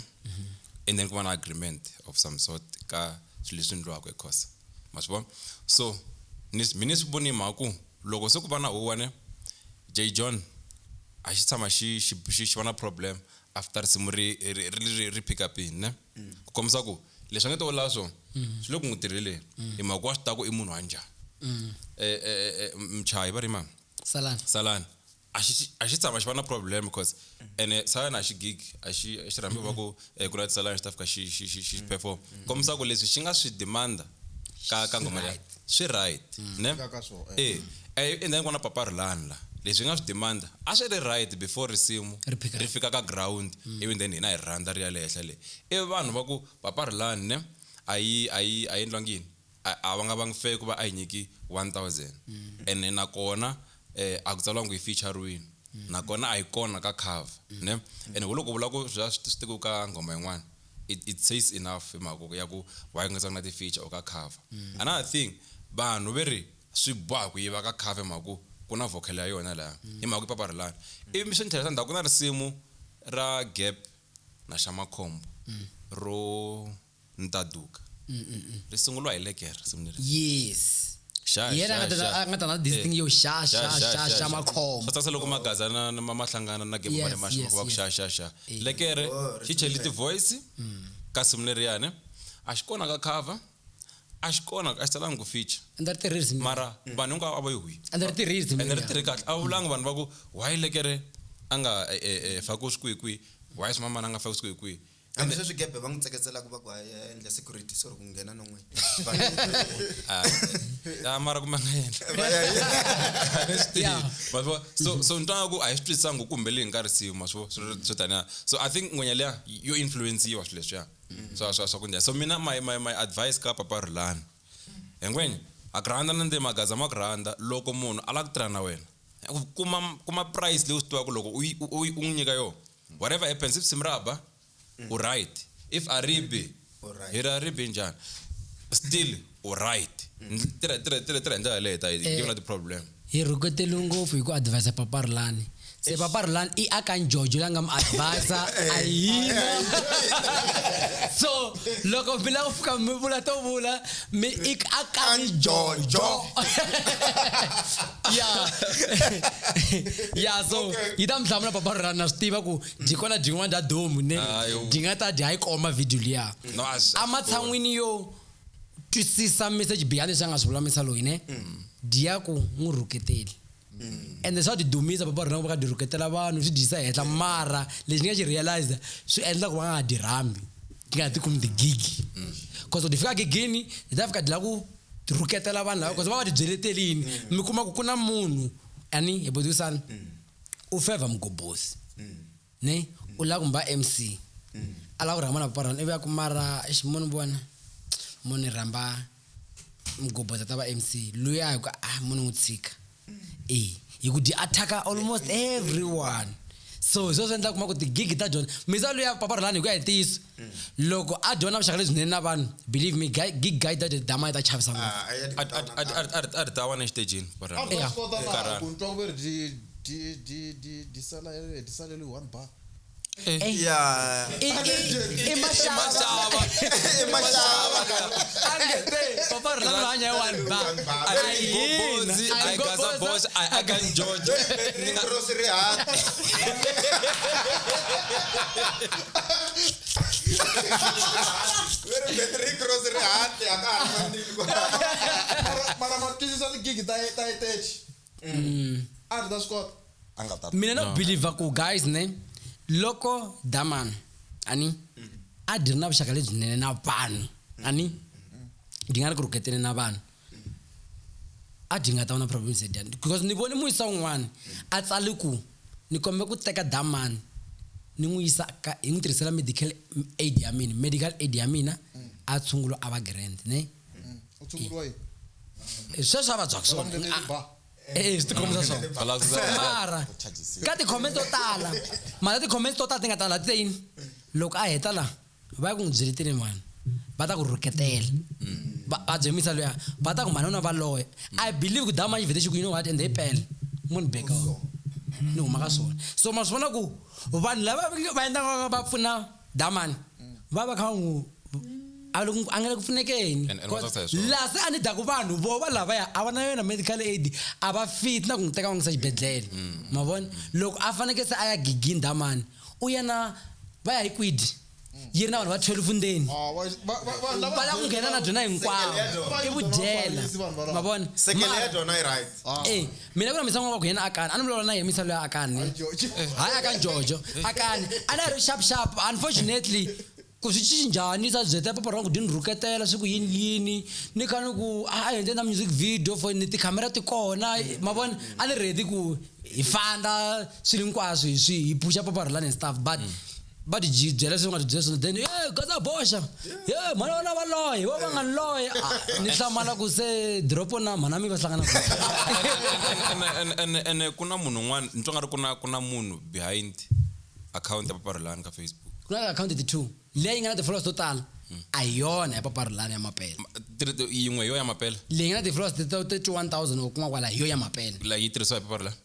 and then ku va na agreement of some sort ka swilo leswi endliwaka ekhosa masivona so mina swi voni mhaku loko se ku va na huwa ne J John a xi tshama xi va na problem after risimu ri pick up in ne ku kombisa ku leswi nga to la so swi loko n'wi tirheleni hi mhaka wa swi ta ku i munhu wa njhani mchayi va ri mama Salani a xi tshama xi va na problem because ene Salani a xi gig a xi rhambi va ku ku na Salani xi ta fika xi perform kombisa ku leswi xi nga swi demanda ka ngoma leyi swi right ne and then ku na Paparlani la leswi nga swi demanda a swi ri right before risimu ri fika ka ground even then hina hi rhandza ri ya le henhla le ivi vanhu va ku Paparlani ne a yi endlwangini a va nga va ngi fake ku va a yi nyiki 1000 ene nakona a ku tsaliwangi hi featureweni nakona a yi kona ka cover ne ene loko vula ku swi tiku ka ngoma yin'wana it says enough hi mhaka ya ku why nga tsanga ti feature o ka cover another thing vanhu veri swi boha ku yiva ka cover mhaka ku na vocal ya yona la hi mhaka Paparlani ivi swi ntlhela ndhawu ku na risimu ra Gap na Shamakhombo ro Ntaduka ri sungulwa hi lekere risimu leri yes yena nga ta na this thing yo Shamakhombo sasa loko Magaza na mahlangana na Gap na mashoko wa ku sha lekere xi cheli ti voice ka risimu leri yana a xi kona ka cover a xi kona a xi talangi ku feature andar terrorism mara vanhu nga ava yi hui andar terrorism andar terrorism a vulangi vanhu va ku why lekere anga faku skwikwi why mama nga faku skwikwi kambe sweswi Gap va n'wi tseketsela ku va ku endla security so ku nghena no n'wina mara ku mangayena so ntanga ku a hi swi twisanga ku mbele hi nkarhi simu swo taniya so I think ngwenya leya yo influence yiwa swilo leswiya so ku njhani so mina my advice ka Paparlani ngwenya a granda na ndema Magaza ma granda loko munhu ala ku tirha na wena kuma price leyi u swi tivaka loko u n'wi nyika yo whatever happens if simraba right if aribi hira ribi njani still right tira ndlela leyi ta give not the problem hi ruketele ngopfu hi ku advise Paparlani se Paparlani i aka njojo la nga mu advise ayina so loko bila u fika mi vula to vula mi i aka njojo ya so ita mhlamula Paparlani na stiva ku jikona jin'wana da domu ne jingata dya ikoma video liya amatsan'wini yo twisisa message behind sanga swivulamisa loyi ne diya ku n'wi rhuketeli ende swa ti dumisa Paparlani va ka di rhuketela vanhu swi dyisa henhla mara leswi nga xi realize swi endla ku va nga di rambi ti nga ti kumi ti gigi cause ti fika gigini ti ta fika ti la ku rhuketela vanhu lava cause va va ti byeletelini mi kuma ku na munhu ani hi bodisana u favor mgobosi ne u la ku mba MC ala ku rhama na Paparlani ivi ya ku mara ximono vona munhu ramba mugobhoza tava MC luya ku munhu utsika hi ku di attack almost everyone so endla kuma ku ti gig ta John misa luya papa Ralani ku ya ntiyiso loko a John vuxaka lebyinene na vanhu believe me gig guy ta dama ta chavisa a ta wana stage para di salele one bar Yeah. Imashava. Angete, papa Ralani hanya one bar. I Gaza boss, I can George. Grocery hat. We're better grocery hat. Ya kan. Mara matisi sa gig tai tech. Da Scott. Mina no believe ku guys ne loko daman ani adirna vuxaka lebyinene na vanhu ani ndingana ku rhuketene na vanhu a dinga ta una problem sedani because ni vone muyisa un'wana a tsali ku ni kombe ku teka daman ni n'wi yisa ka hi n'wi tirhisela medical aid ya mina a tshungulo a va grand ne Utsungulo yi. sweswo a va byaka swona swi tikhomisa swona mara ka ti-comment to tala mara ti-comment to tala ti nga tala ti te yini loko a heta la va ya ku n'wi byeletini mani va ta ku rhuketela va byemisa luya va ta ku mani una va loye I believe ku dama yi vhete xiku you know what and they pele munhu beka ni huma ka swona so ma swi vona ku vanhu lava va endlaka va pfuna damani va va kha va n'wi a nga le ku pfunekeni laha se a ni daku vanhu vo va lavaya a va na yona medical aid a va fit na ku n'wi teka va n'wi yisa xibedhlele ma vona loko a fanekele se a ya gigini damani u ya na va ya hi kwidi yi ri na vanhu va 12 ndeni va la ku nghena na byona hinkwavo i vudyela ma vona Sekele ya dona yi right. mina ku na misa n'wana wa ku yena akani a ni vulavula na yemisa loyi akani hayi akani jojo akani a na ri sharp unfortunately ku swi cinjani sa byeta papa rangu dini rhuketela swi ku yini ni kha ni ku a endle na music video for ni tikhamera ti kona ma vona a ni ready ku hi fanda swilo hinkwaswo hi pusha papa Ralani and stuff but di byela swi nga ti byela swona then Gaza boxa mani vona va loye va nga loye ni hlamala ku se drop na mhana mi va hlangana ene ku na munhu un'wana ni twa nga ri ku na munhu behind account ya papa Ralani ka Facebook ku na account ti 2 leyi nga na ti-followers to tala a yona ya papa Ralani ya mapela yin'we yo ya mapela leyi nga na ti-followers ti 21,000 o kun'wa kwala yo ya mapela la yi tirhisiwa hi papa Ralani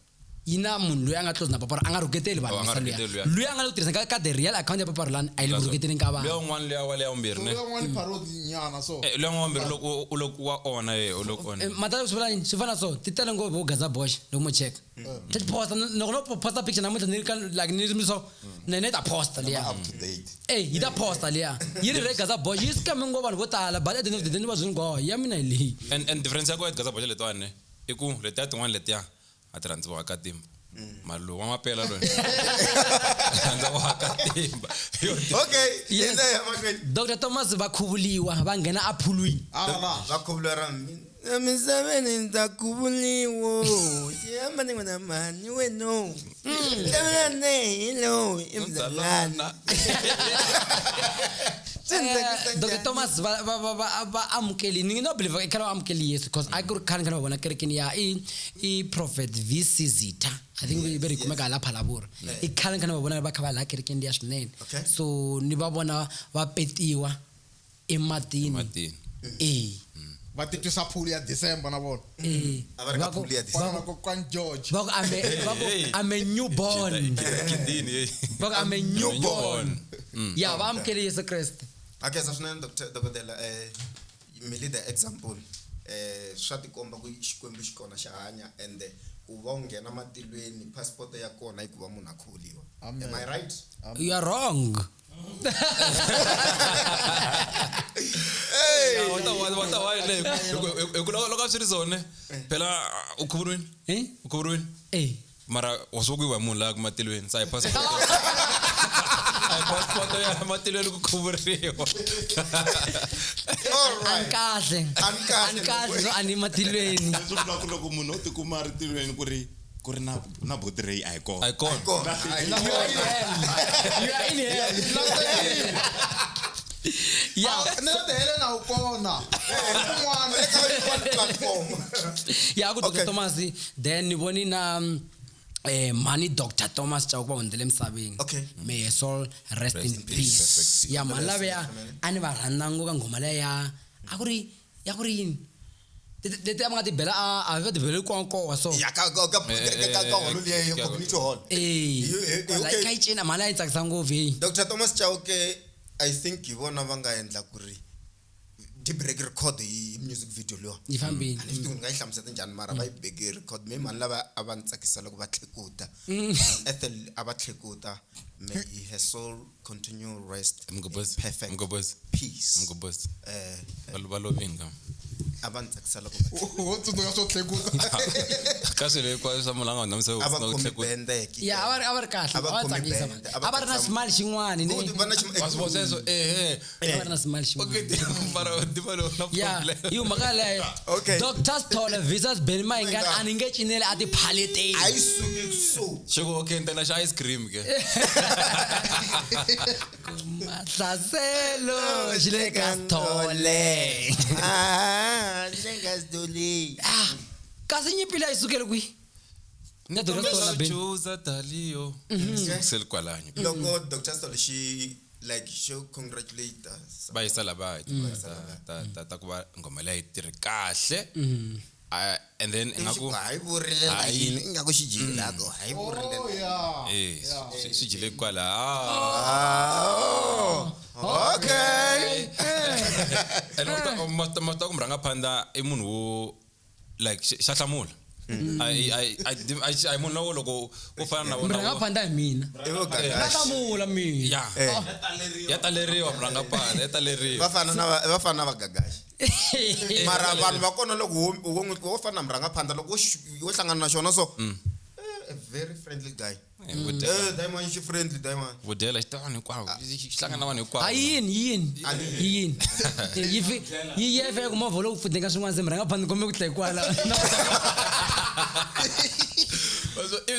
yi na munhu loyi a nga close na papa a nga rhuketeli vanhu misa luya a nga le ku tirhiseni ka the real account ya papa Ralani a yi le ku rhuketeni ka vanhu luya un'wana luya wa leya vumbirhi ne Un'wana parody nyana so. luya n'wana vumbirhi loko wa ona u loko ona mata swi vula yini swi fana so ti tele ngopfu Gaza boxa loko mo cheka ti posta loko no posta picture namuntlha ni ka like ni mi so nene ta posta liya Up to date. yi ta posta liya yi ri Gaza boxa yi scam ngo vanhu vo tala but at the end of the day ni va zwi ngo ya mina hi leyi and difference ya ku Gaza boxa letiwani ne i ku letiya tin'wana letiya a ti rhandziwa ka timba mara lowu wa mapela loyi rhandziwa ka timba Okay. Yes. Ina ya makwethu. Dr. Thomas va khuvuliwa va nghena a phulwini Va khuvula ra mina. Misaveni nta khuvuliwo. Yamba ni n'wana mani weno. Tana hello. Imzalana. Dr. Thomas va amukeli ni no believe ikhala va amukeli Yesu because I could kan kana vona kerekeni ya I prophet VC Zita I think we very kumeka lapha labura ikhala kana vona va kha va la kerekeni ya swinene so ni va vona va petiwa ematini Va titwisa phuli ya December na vona. A va ri ka phuli ya December. Vana ko Kwan George. va ku I'm a newborn va ku I'm a newborn ya va amukeli Yesu Kriste. Okay, so swinene dokotela mili the example swa tikomba ku xikwembu xi kona xa hanya and ku va u nghena matilweni passport ya kona yi ku va munhu a khuliwa. Am I right? You are wrong. loko a swi ri zone phela u khuvuriwini mara wa swi kuiwa hi munhu laha ku matilweni sa hi passport ya matilweni ku khuvuriwa Kahle no ani matilweni swi vula ku loko munhu o tikuma ri tilweni ku ri na botirei a hi kona you are in hell ya ni le Helena u kona un'wana platform ya ku Okay. Dr Thomas then ni voni na mani Dr Thomas Chauke ba ondele emsabeni Okay. may his soul rest in peace ya malabe ya ani va rhandza ngopfu ka ngoma leya ya akuri yini tete amanga ti bela a va ti bela konko so ya ka holo le community hall like kai chena mala yi tsakisa ngopfu Dr Thomas Chauke I think hi vona va nga endla ku ri di break record hi music video lo yi fambile ani swi nga yi hlamuseta njhani mara va yi break record me mani lava a va ni tsakisa loko va tlhekuta Ethel a va tlhekuta may her soul continue rest in perfect peace Balovinga. a va ni tsakisa loko wo tsundzuka swo tlhekuta Ka swilo hinkwaswo swa mulanga na mse a va no khomi tlhekuta. bendeke ya a va ri kahle a va tsakisa a va ri na smile xin'wana ne Wasibonseso a va ri na smile Okay, xin'wana para dimalo na ya problem. yi mhaka leyo Okay. Dr Stole visas Ben Mayingani a ni nge cineli a tiphaleteni a yi suki so Shoko okay ntana xa ice cream ke. mahlaselo xi le ka Stole nengazidoli kasi nyipile a yi sukeli kwi na Dr Stole Ben Choza Dalio. Sel kwalanyo. loko Dr Stole she like show congratulate us Ba isala ba ta kuba ngoma leyi tirhi kahle. And then ngaku hayi vurile la yini ingaku xi jilako hayi vurile oh yeah swi jile kwala. okay And mata ku mranga phanda I munhu wo like xahlamula. I munhu wo loko wo fana na mranga vona. phanda hi mina ivo gagashi nakamula mina Ya. Ya taleriwa mranga phanda, ya taleriwa. va fana na vagagashi mara vanhu va kona loko wo fana na mranga phanda loko wo hlangana na xona so a very friendly guy Diamond xi friendly Diamond Vodela xitawani hinkwavo hlangana vanhu hinkwavo. yini yi yefe ku movha lowu pfuteka swin'wana se mranga phanda kombe ku tlhe kwala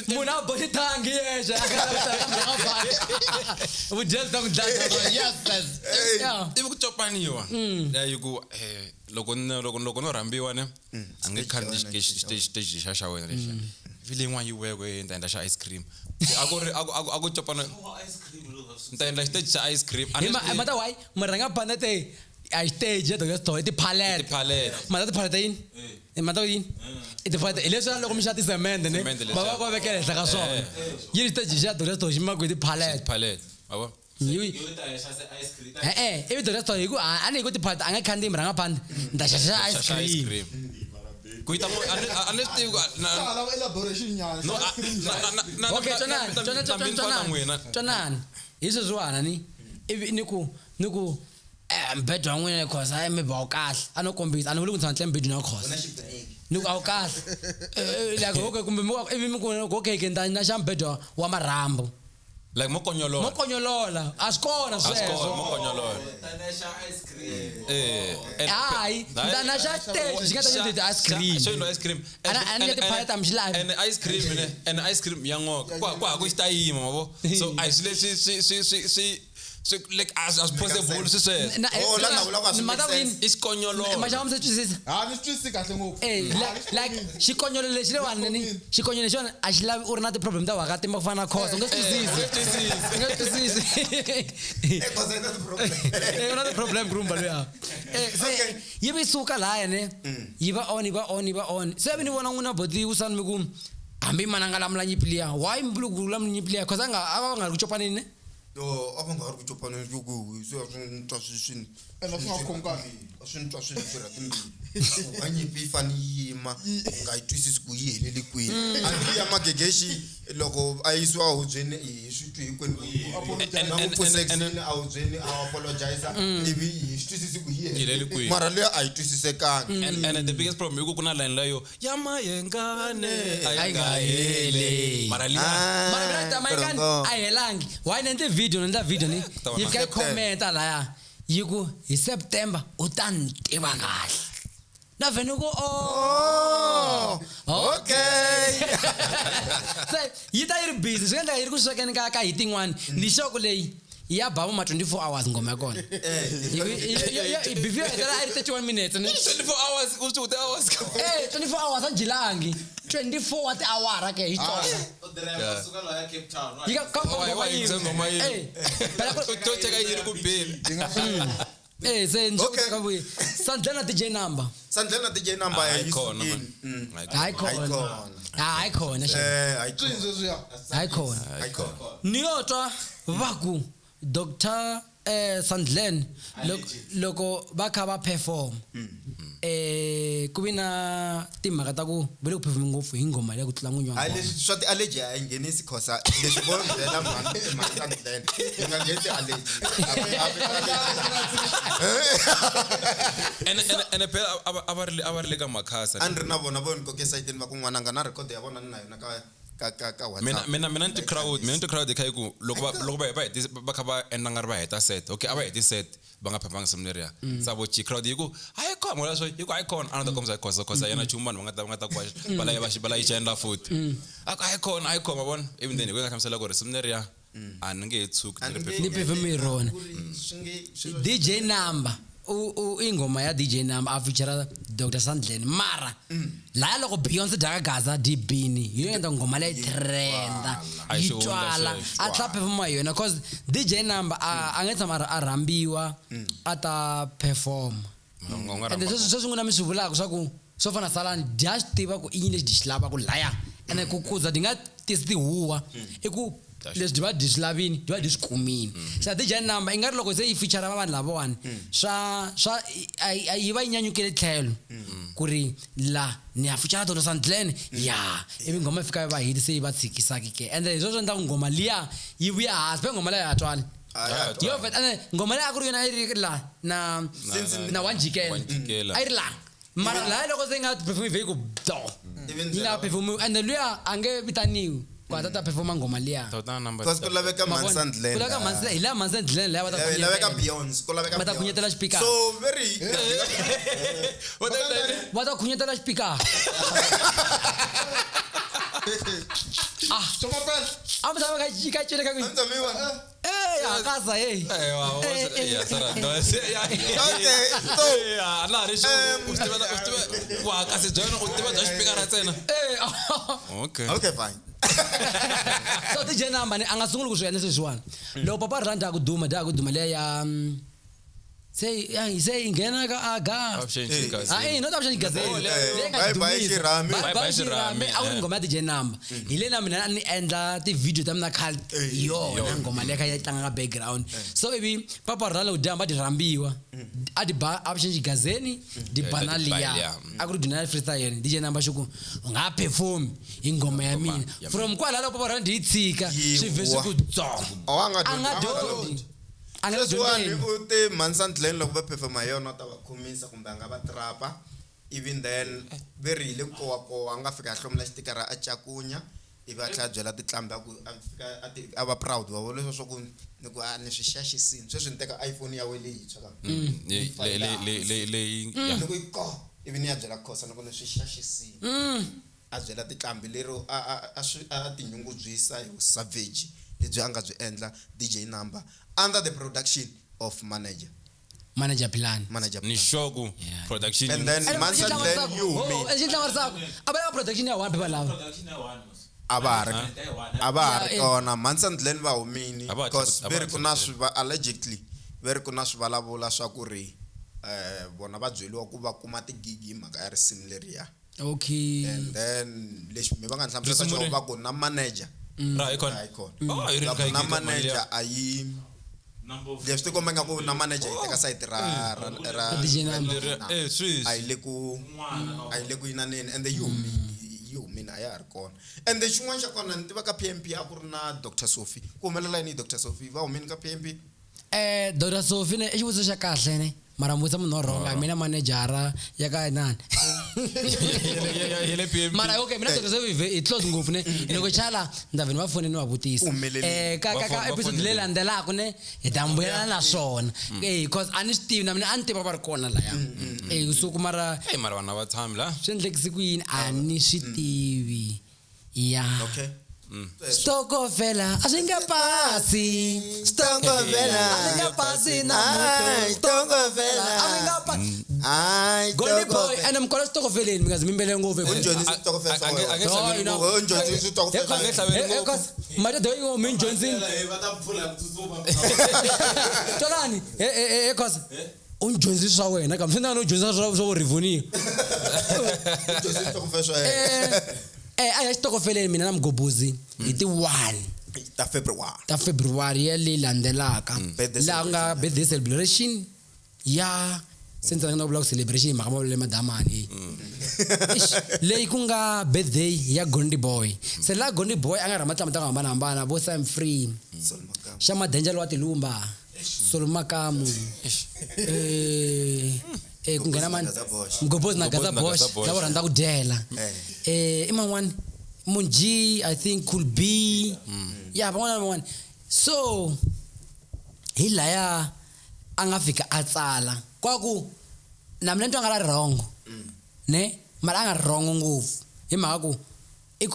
munhu a boxe thangi yexe vudel ta ku dlaya yes Ivi ku copaniwa. Ya ku loko no rambiwa ne ange khandi stage xa wena lexi. Vile yin'wana yi weke ta endla xa ice cream. Aku copana ta endla stage xa ice cream. mata why mranga phanda te a stage to just to tiphalete mata tiphalete yini mata yini tiphalete leswi loko mi xa tisemende ne baba va vekela henhla ka swona yi stage xa to just to xima ku tiphalete Palette. Abo. ivi to just to hi ku a ni ku tiphalete a nga khandi mranga phanda nda xa ice cream Kuita mo anesti lava elaboration nyana no okay tonani hi sweswiwana ni ivi ni ku mbhedo wa n'wina cause a mi ba kahle a no kombisa a ni vuli ku tshama tle mbhedweni ya khosa ni ku a wu kahle like okay kumbe ivi mi ku okay ke na xa mbhedo wa marhambu like mokonyolola a swi kona sweswo mokonyolola hayi ndana xa stage xi nga ta nyeti ice cream so no ice cream a ni leti paleta mi xi lavi and ice cream ya ngoka kwa ku xitayima mavo so a swi leswi so like as possible sweswo isikonyolola maxava mi se twisisa ni swi twisisi kahle ngopfu like xikonyolo lexi lewana ni xikonyolo lexiwana a xi lavi u ri na ti-problem ta wakatima ku fana na khosa u nge swi twisisi u na ti-problem kurumba luya se yi va yi suka lahaya ne yi va on se vi ni vona n'wina boti wusani mi ku hambi mana nga lamula nyipiliya why mbulu ku lamula nyipiliya cause a va nga ri ku copanini ne a va nga ri ku copaneni loko swi swi twa swi ena swi nga khomi kahle swi twa swi tirha timbirhi a nyimpi yi fane yi yima nga yi twisisi ku yi heleli kwini a ni ya magegexi loko a yisiwa hubyeni hi swi twi hinkwenu na mupusexini a hubyeni a apologize ivi hi swi twisisi ku yi heleli kwini mara leyi a yi twisisekangi and the biggest problem i ku na line leyo ya mayengane a nga hele mara liya Mayengani a helangi why nende video ni yi fika commenta laya yi ku hi September u ta ni tiva kahle na vhene ku okay se yi ta yi ri busy swi endla yi ri ku swekeni ka hi tin'wana ni xoko leyi ya baba ma 24 hours ngoma yakona before I 31 minutes ne 24 hours usho the hours 24 hours anjilangi 24 watt hour ke hitona Driver suka la ya Cape Town. yika ngoma yini phela to cheka yini kuphela senzo Okay. kabuye Sandlena DJ number Sandlena DJ number Hayikhona hayi khona Twinzo zuya. hayi khona niyotwa vaku Dr. Sandlen loko va kha va perform kubina timhaka ta ku vele ku perform ngopfu hi ngoma ya ku tlula n'winyi wa hayi ngoma. leswi swa ti-allergy a yi nghenisi khosa leswi vo byela Sandlen yi nga ngheni ti-allergy ene phela a va ri le ka makhasa a ni ri na vona vo ni koke sayitini va ku n'wananga na record ya vona ni na yona ka WhatsApp. mina ni ti-crowd kha yi ku loko va kha va endla nga ri va heta set okay a va heti set va nga phapanga seminariya sa vo chi crowd yi ku hayi khona wala so yi ku hayi khona a na ta kombisa khosa yena chumani va nga ta ku bala yi endla futhi a ku hayi khona ma vona even then ku nga hlamusela ku ri seminariya a ni nge he tshuki ni perform hi rona DJ number ingoma ya DJ number a feature Dr. Sandlen mara la loko Beyonce daga Gaza dibini yenda ngoma le trenda yitwala a tla perform yona cause DJ number a ngetsa mara a rambiwa ata perform and so sunguna mi swivulaka swa ku so fana salani just tiva ku English dishlaba ku laya ene ku kuza dinga tisi huwa iku leswi diva dislavini diva diskumini sa DJ number ingari loko se yi feature vanhu lavawani swa yi va yinyanyukele tlhelo ku ri la ni ya feature Dr. Sandlen ya ivi ngoma fika va hiti se yi va tshikisaki ke ende hi sweswo endlaku ngoma liya yi vuya hansi pe ngoma leyi ya twala yo vet ane ngoma leyi a ku ri yona yi ri la na wanjikela a yi ri la mara la loko se nga perform vhiki ku do yi nga perform ende luya a nge vitaniwi kwatata performa ngoma liya because ku laveka Sandlen ku laveka ila Sandlen la laveka Beyonce ku laveka va ta kunyetela speaker so very va ta kunyetela speaker Tomapel. a mi ta va ka cele ka ku Antsamiwa. ya kasa Okay fine. So DJ number ni anga sungula ku swi endla sweswiwani loko papa rhandza ku duma leya ya se ingena ka aga not option gazelle Bye Shirame. bye Shirame a ku ri ngoma ya DJ number hi le na mina ni endla ti video ta mina khale yona ngoma leya ya tlanga ka background so ivi papa rhandza ku damba di rambiwa a di ba option gazelle di banalia a ku ri dinala freestyle DJ number shuku nga perform ingoma ya mina from kwala loko papa rhandza di tshika swi vese ku tsongo anga dodi Sweswiwani u te Sandlen loko va performa yona ta va khomisa kumbe a nga va trapa even then verile kowa a nga fika a hlomela xitikara a cakunya ivi a tlhela a byela titlambi ku a va proud wa leswo swa ku ni ku ni swi xaxisini sweswi ni teka iPhone ya we leyintshwa ni ku yi ko ivi ni ya byela khosa ni ku ni swi xaxisini a byela titlambi lero a tinyungubyisa hi savage lebyi a nga byi endla DJ number under the production of manager plan ni shoku production and then Sandlen you me abaya production ya one people lava abar kona Sandlen va humini because very kuna swi allegedly very kuna swivalavula swa ku ri bona va byeliwa ku va kuma tigigi mhaka ya risimu leriya okay and then leswi mi va nga hlamusela swo va ku na manager na manager ayi leswi ti komba nga ku na manager yi teka site ra a yi le ku yinaneni and the you mean a ya ha ri kona and then xin'wana xa kona ni tiva ka PMP a ku ri na Dr. Sophie ku humelela yini Dr. Sophie va humeni ka PMP Dr. Sophie ne i xivutiso xa kahle ne mara mbutsa munhu wa rhonga mina manejara ya ka nani mara okay mina Dr. Sophie i close ngopfu ne loko chala ndaveni va foni ni va vutisa ka episode leyi landzelaka ne hi ta mbuyelana na swona because a ni swi tivi na mina a ni tiva va ri kona laya so mara vana va tshami la swi endlekise ku yini a ni swi tivi ya okay stokofela a swi nga pasi Stokofela. a swi nga pasi na Ay, stokofela. a swi nga pasi Ay, Goldie boy stokofela. and mkhola stokofeleni mingazi mimbele ngove Unjoni stokofela. Unjoni stokofela. manje do yo min Johnson tolani cause unjonzi swa wena kambe swi no jonza swo rivoniwa Unjoni stokofela. a ya xitokofeleni mina na mgobozi hi ti 1 Ta February. ta February ya leyi landzelaka Birthday laha nga birthday celebration ya senza nga vula ku celebration maka mavule madamani leyi ku nga birthday ya Gondi Boy se la Gondi Boy a nga rama tlama ta hambana vo Sam Free xa madenjalo wa tilumba Solomakamu ku nghena mani Mgobozi na Gaza Bosch lava rhandza ku dyela i man'wani Munji I think could be ya van'wana so hi laya a nga fika a tsala kwaku na mina ntwa nga la wrong ne mara a nga wrong ngopfu hi mhaka ku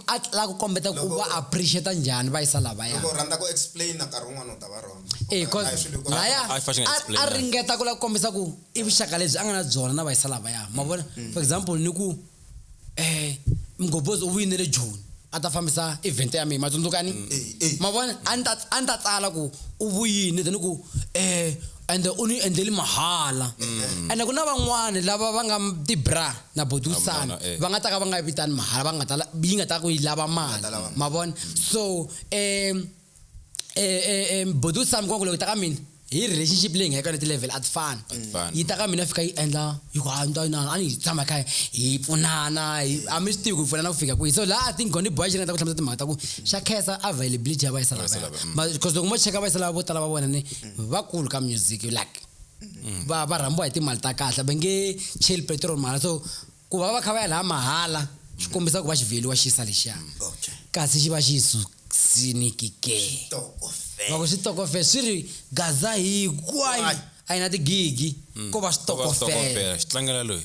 a la ku kombeta ku va appreciate njhani va yisa lava ya Loko rhandza ku explain na nkarhi wun'wana u ta va wrong. cause laya a ringeta ku la ku kombisa ku i vuxaka lebyi a nga na byona na va yisa lava ya ma vona for example ni ku Mgobozi u winile June a ta fambisa event ya mina matsundzukani ma vona a ni ta tsala ku u vuyini then ku and u ni endleli mahala and ku na van'wana lava va nga tibra na bodusana va nga ta ka va nga vitani mahala va nga ta yi nga ta ku yi lava mali ma vona so bodusana konke loko ta ka mina hi relationship leyi nga eka na ti-level at fun yi ta ka mina fika yi endla yi ku a ni tshama kaya hi pfunana a mi swi tivi ku hi pfunana ku fika kwihi so laha I think Gondi Boy xi nga ta ku hlamusela timhaka ta ku xa khensa availability ya vayisa lava because loko mo cheka vayisa lava vo tala va vona ni vakulu ka music like va rhambiwa hi timali ta kahle va nge cheli petrol mahala so ku va kha va ya laha mahala swi kombisa ku va xivheli wa xisa lexiya kasi xi va xi sinikike va ku switokofela swi ri Gaza hinkwayo a yi na tigigi ko va switokofela xitlangela loyi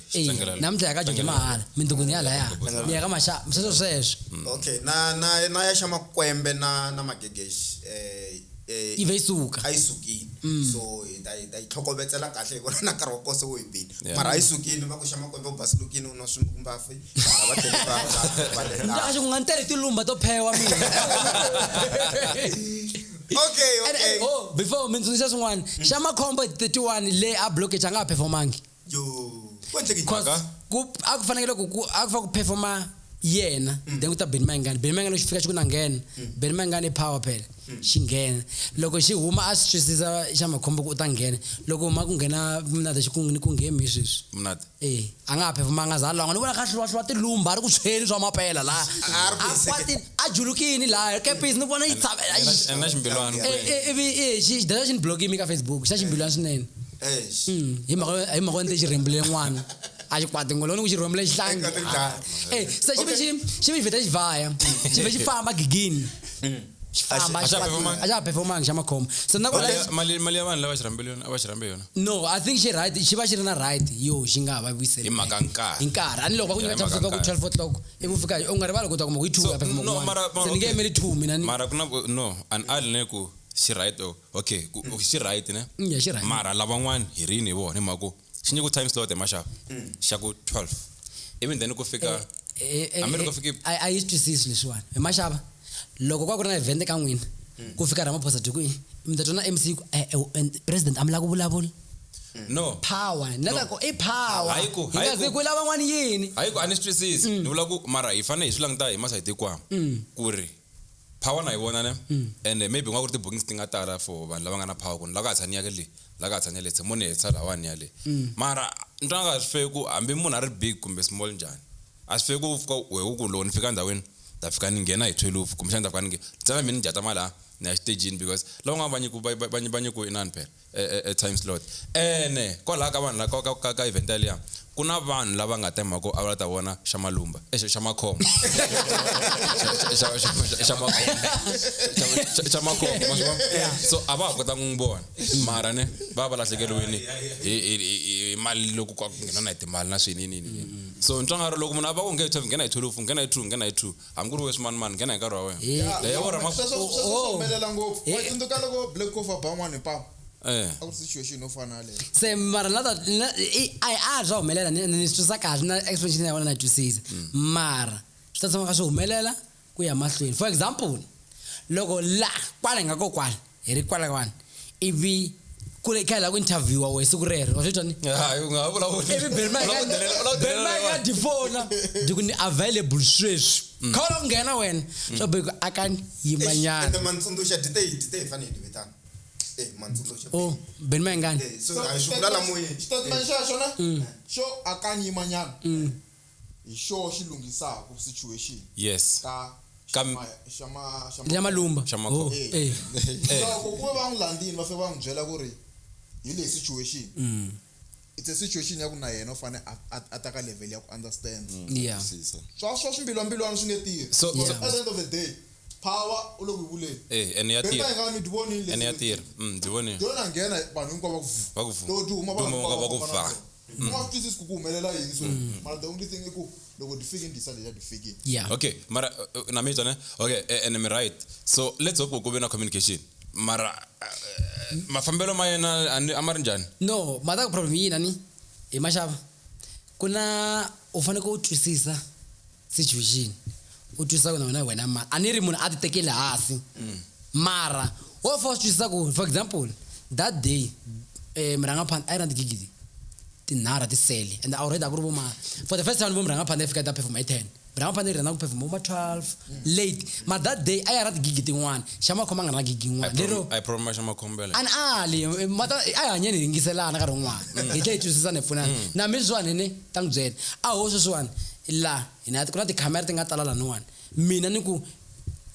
namuntlha ya ka Jojo mahala mindhukuni ya laya ni ya ka maxapa sweswo Okay, na ya xa makwembe na magegeshi yi ve yi suka a yi sukile so hi ta yi tlhokovetsela kahle hi vona na nkarhi wa kose wo hi bini mara a yi sukile va ku xa makwembe u basilukile u nwa swimbafi va tlhela va xi ku nga ntele tilumba to phewa mina Okay. oh before mi tsundzuxa swin'wana xa makhombo 31 leyi a blockage a nga ha performangi Yo. Kwendlekile. cause a ku fanekele a ku fa ku performa yena then ku ta Benny Mayengani xi fika xi ku na nghena Benny Mayengani i power phela xi nghena loko xi huma a swi twisisa xa makhombo ku u ta nghena loko huma ku nghena Mnata xi ku nghemi sweswi Mnata a nga ha performanga za langa ni vona kha hlwa tilumba a ri ku tshweni swa mapela laha a julukini laha kepisi ni vona yi na ximbilwana xi data xi ni blogimi ka Facebook xa ximbilwana swinene hi mhaka ni te xi rembile n'wana a xi kwati ngolo ni ku xi rhomile xihlangi se xi ve vheta xi vhaya xi ve xi famba gigini xi famba a xa ha performangi xa makhombo so na mali ya vanhu lava a va xi rambe yona no I think xi right xi va xi ri na right yo xi nga ha va vuyiseli hi mhaka nkarhi hi nkarhi a ni loko va ku nyika chance ku 12 o'clock ivi fika u nga rivali ku ta kuma ku yi 2 ya perform se ni nge yimeli 2 mina ni mara ku na no an ali ne ku xi right okay xi right ne ya xi right mara lavan'wana hi rini hi vona hi mhaka ku xi nyiko time slot emaxapa xa ku 12 even then ku fika I used to see leswiwani hi maxava loko kwa ku ri na event ka n'wina ku fika Ramaphosa Dukwi mi ta twana MC president a mi lava ku vulavula no power nalako i power hi nga zi ku lava n'wani yini hayi ku a ni swi twisisi ni vula ku mara hi fanele hi swi languta hi masayiti hinkwawo ku ri power na yi vona ne and maybe nga ku ri ti-bookings ti nga tala for vanhu lava nga na power ku ni la ka ha tshani yake le la ka ha tshani le tshemoni hetsa lawani ya le mara ntwa nga swi feki ku hambi munhu a ri big kumbe small njhani a swi feki ku fika wehe ku loko ni fika ndhawini ta fika ni nghena hi 12 kumbe xana ta fika ni tsaka mina ni jata mala na stage because lawa nga va nyiku inani phela time slot ene kwalaha ka vanhu la ka event liya ku na vanhu lava nga ta mhaka a va ta vona xa malumba xa makhombo xa makhombo so a va ha kota ku n'wi vona mara ne va va lahlekeriwini hi mali loko ku nghena na hi timali na swinini so ntangaro loko munhu a va ku nge hi nghena hi 12 nghena hi 2 nghena hi 2 hambi ku ri weswi mani nghena hi nkarhi wa wena leyo vora sweswomelela ngopfu wa tsundzuka loko Black Coffee ba n'wana hi papa eh a ku situation yo fana leyo se mara a swa humelela ni swi twisisa kahle na explanation ya vona na twisisa mara swi ta tshama ka swi humelela ku ya mahlweni for example loko la kwala nga ko kwala hi ri kwala kwani ivi kule khala ku interview wa siku rero wa switwa ni hayi ungavula ivi Berma ka difona diku ni available sweswi khawula nghena wena so biko akani yimanyana ende mantsundusha dite fanele betana mantsundusha oh Berma ngani so ayishulala moyeni statement xa xona xo akanyimanyana hi xo xi lungisaka situation yes ka Malumba Shamakho. loko ku va n'wilandini va fe va n'wi byela ku ri hi le situation it's a situation ya ku na yena u fane a ta ka level ya ku understand yeah swa swimbilwambilwana swi nge tirhi So- at the end of the day power u loko hi vuleni ene ya tirha nga mi divoni ene ya tirha ndivoni dona nghena vanhu hinkwavo Va ku vu. loko duma Duma va ku va. ma twisisi ku humelela yini so mara the only thing i ku loko di fiki ndisa leya di fiki yeah okay mara na mi tsone okay and I'm right so let's hope ku be na communication mara mafambelo ma yena amari njani no mata ku problem yini ni hi maxava kuna u fanele ku twisisa situation u twisisa ku wena ma ani ri munhu a ti tekela hasi mara wo first twisisa ku for example that day mranga phan I ran gigidi tinara tisele and already akuru ma for the first time mranga phan efika ta perform 10 mranga phan ri na ku perform 12 late but that day I ran gigidi one shama khoma ngana gigi one lero I promise ma khombela an ali mata ayanye ni ngiselana ka ron'wana hi tle twisisa ne pfuna na mizwane ne tangbyela a ho sweswiwani la ina kuna ti camera ti nga tala la nwana mina ni ku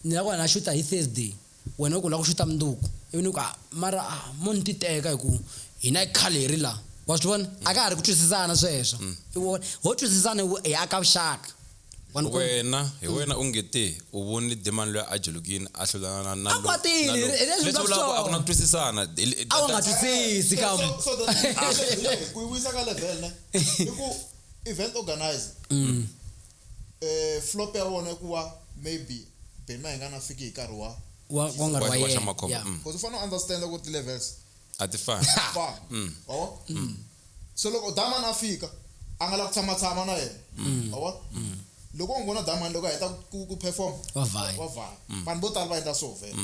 ni la ku na shoot hi Thursday wena ku la ku shoot mnduku ivi ni ku mara mon ti teka hi ku hina khaleri la wa swi vona aka ha ri ku twisisana sweswo ho twisisana hi aka vuxaka wena hi wena ungete u voni demand lo ajulukini a hlulana na A kwatile, leswi nga swona. a ku na twisisana a wu nga twisisi kam so ku yi vuyisa ka level ne i ku event organizer flop ya vona ku va maybe Berma hi nga na fiki hi nkarhi wa wa nga ri wa wa yena Shamakho, yeah. because u fanele u understand ku ti levels a ti fani fine so loko Daman a fika a nga la ku tshama na yena wa loko u vona Daman loko a heta ku perform Wa vaya. vanhu vo tala va endla so vhele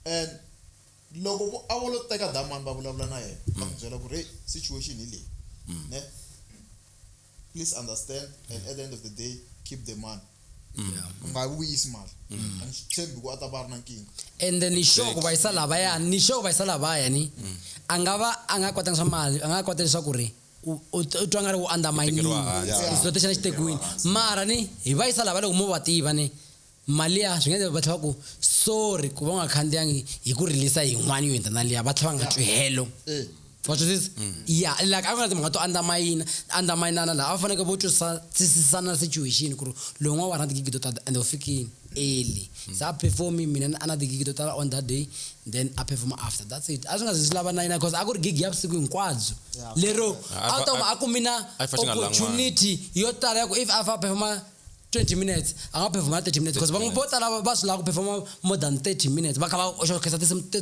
and loko a vo lo teka Daman va vulavula na yena va n'wi byela ku ri situation hi leyi ne please understand and at the end of the day keep the man nga vuyisi mali and tshembi ku a ta va ri na nkingha and then ni sure ku vayisa lavaya ni a nga kwatanga swa mali a nga kwatela swa ku ri u twa nga ri u undermine Tekeriwa hansi. isolation xitekwini mara ni hi vayisa lava loko mo va tiva ni mali ya swi nga va tlhava ku sorry ku va nga khandziyangi hi ku release yin'wana yo hindza na liya va tlhava nga twi helo wa twisisa yeah like a ku na timhaka to undermine la a faneke vo twisisana situation ku ri lowu n'wana wa rhandza gigi to tala and u fikini early so a perform mina ana the gig to tala on that day then a perform after that's it a swi nga zi swi lava na yina because a ku ri gig ya vusiku hinkwadzo lero a ta a kumina opportunity yo tala ya ku if a performa 20 minutes a nga performa 30 minutes because van'we vo tala va swi lava ku performa more than 30 minutes va kha va showcase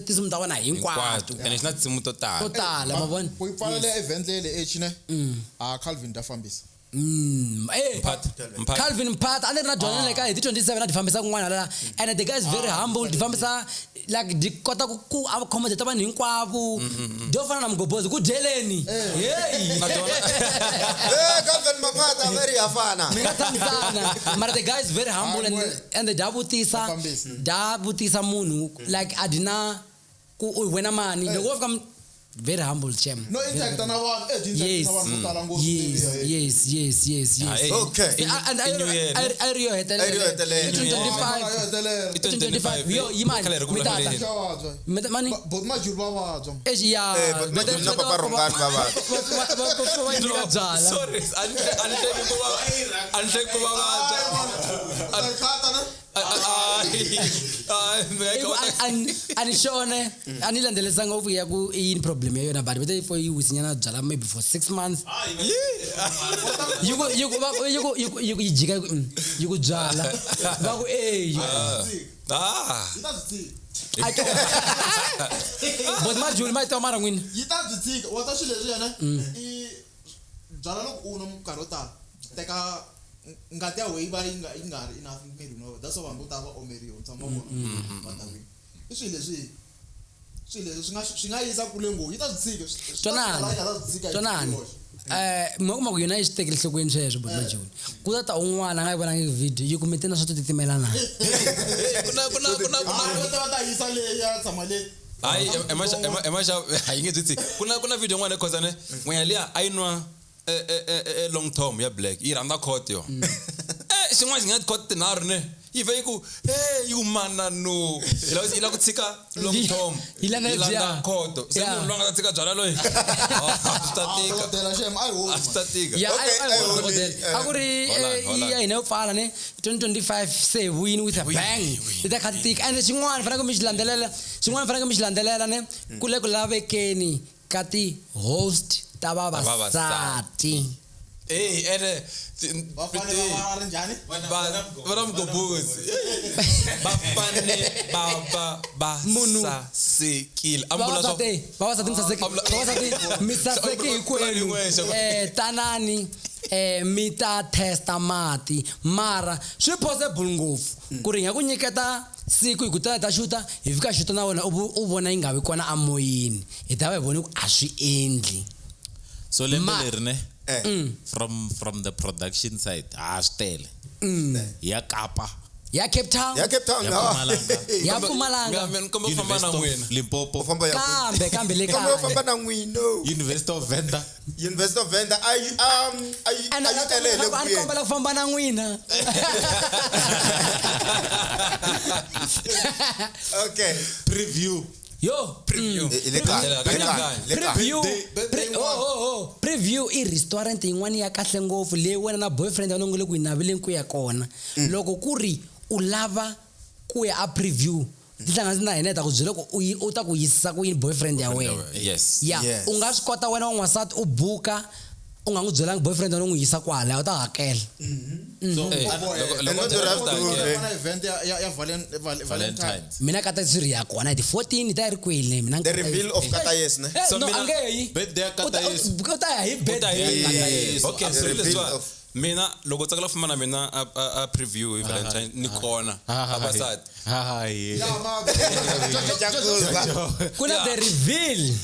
tisimu ta vona hinkwato and it's not simu to to tala tala ma vona ku pfalela event lele chine a Calvin da fambisa Calvin Mpata ane na John like hi 27 na difambisa kun'wana la and the guy is very humble difambisa like di kota ku accommodate vanhu hinkwavo do fana na mgobozi ku jeleni hey Calvin Mpata very afana mina tsamsana but the guy is very humble and the dabutisa munhu like adina ku wena mani loko fika very humble chem no interact na vanhu yes na vanhu vo tala ngopfu yes okay and I Rio hetelele. 25 yo yimani mitata mani but majuri va vabya ya but na papa rongani baba sorry anhle ku va khata na anishone anilandelesa ngopfu ya ku yini problem ya yona but whether for you wisinyana byala maybe for 6 months yikujika yikubyala baku but majuli mayitwa mara n'wini yi ta byi tshika wa ta swilo leswi yena i byala loko u nwa minkarhi yo tala teka ngati ya wena yi nga ri enough emirini wa wena that's why vanhu vo tala va omeriwa tshama vona va ta wina i swilo leswi swi nga yisa kule ngopfu yi ta byi tshika tonani makuma ku yona yi swi tekeli nhlokweni sweswo but majuli ku ta ta un'wana a nga yi vonangi video yi kumete na swo to titimela na va ta yisa leyi ya tshama leyi hayi emasha hayi nge byi kuna video n'wana ekhosane n'wenya liya a yi nwa long tom ya black yi rhandza court yo xin'wana xi nga court tinharhu ne yi ve yi ku yi humana no yi la ku tshika long tom yi landza court se munhu loyi a nga ta tshika byala loyi swi ta tika a ku ri ya hina yo pfala ne 2025 se win with a bang yi ta kha ti tika ende xin'wana faneke mi xi landzelela ne ku le ku lavekeni ka ti-host ta vavasati ene va fanele va ri njhani vanamgobozi va fane va sasekile vavasati mi saseke hinkwenu tanani mi ta testa mati mara swi possible ngopfu ku ri hi nga ku nyiketa siku hi ku ta xuta hi fika xuta na wena u vona yi nga vi kona amoyeni hi ta va hi vone ku a swi endli so lembe leri ne from the production side swi tele ya Kapa ya Cape Town ya Mpumalanga komba famba na n'wina Limpopo kambe le kaya famba na n'wina University of Venda ayi telele ku yena kombela ku famba na n'wina okay preview preview i restaurant yin'wana ya kahle ngopfu leyi wena na boyfriend ya nongole ku inaveleni ku ya kona loko ku ri u lava ku ya a preview tihlanganisi na hina ta ku byela ku u ta ku yisisa ku yini boyfriend ya wena u nga swi kota wena n'wansati u buka u nga n'wi byelangi boyfriend ya n'wi yisa kwala u ta hakela Valentine's mina kata swi ya kona hi 14 ta ri kwele mina the reveal of Katayes ne so angeyi birthday Katayes u ta ya hi birthday okay so leswa mina loko tsakela fuma na mina a preview Valentine ni kona abasati kuna the reveal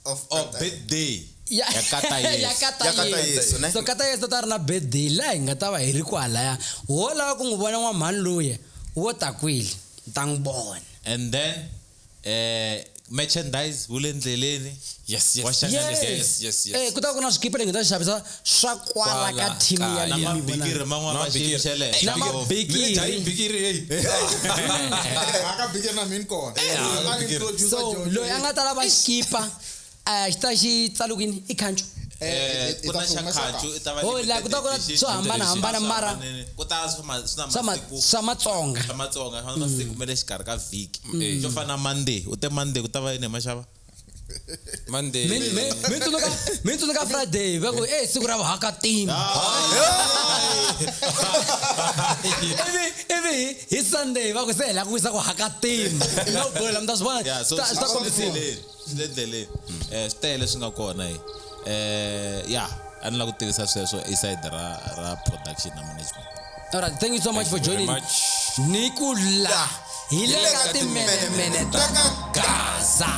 of birthday ya Katayes so Katayes ta ri na birthday la hi nga ta va hi ri kwalaya wo lava ku n'wi vona n'wamhani loyi wo ta kwile ta n'wi vona and then merchandise wu le ndleleni yes ku ta ku na swikipa leyi nga ta xavisa swa kwala ka team ya na mabikiri man'wana ma xiyimo xa le na mabikiri akabikiri na mini kona so loyi a nga ta lava xikipa xi ta xi tsalukini i khancu ku na xa khancu la ku ta ku na swo hambanahambana mara ku ta swa matsonga masiku ma le xikarhi ka vhiki xo fana na Monday u te Monday ku ta va yini maxava Monday mi tsundzuka Friday va ku siku ra vahakatima ivi hi Sunday va ku se hela ku wisa ku hakatima no bola mi ta swi vona swi ta kombisiwa swi le ndleleni swi tele swi nga kona a ni la ku tivisa sweswo iside ra production na management. Alright, thank you so much for joining. Nikula hile ka timene ta Gaza.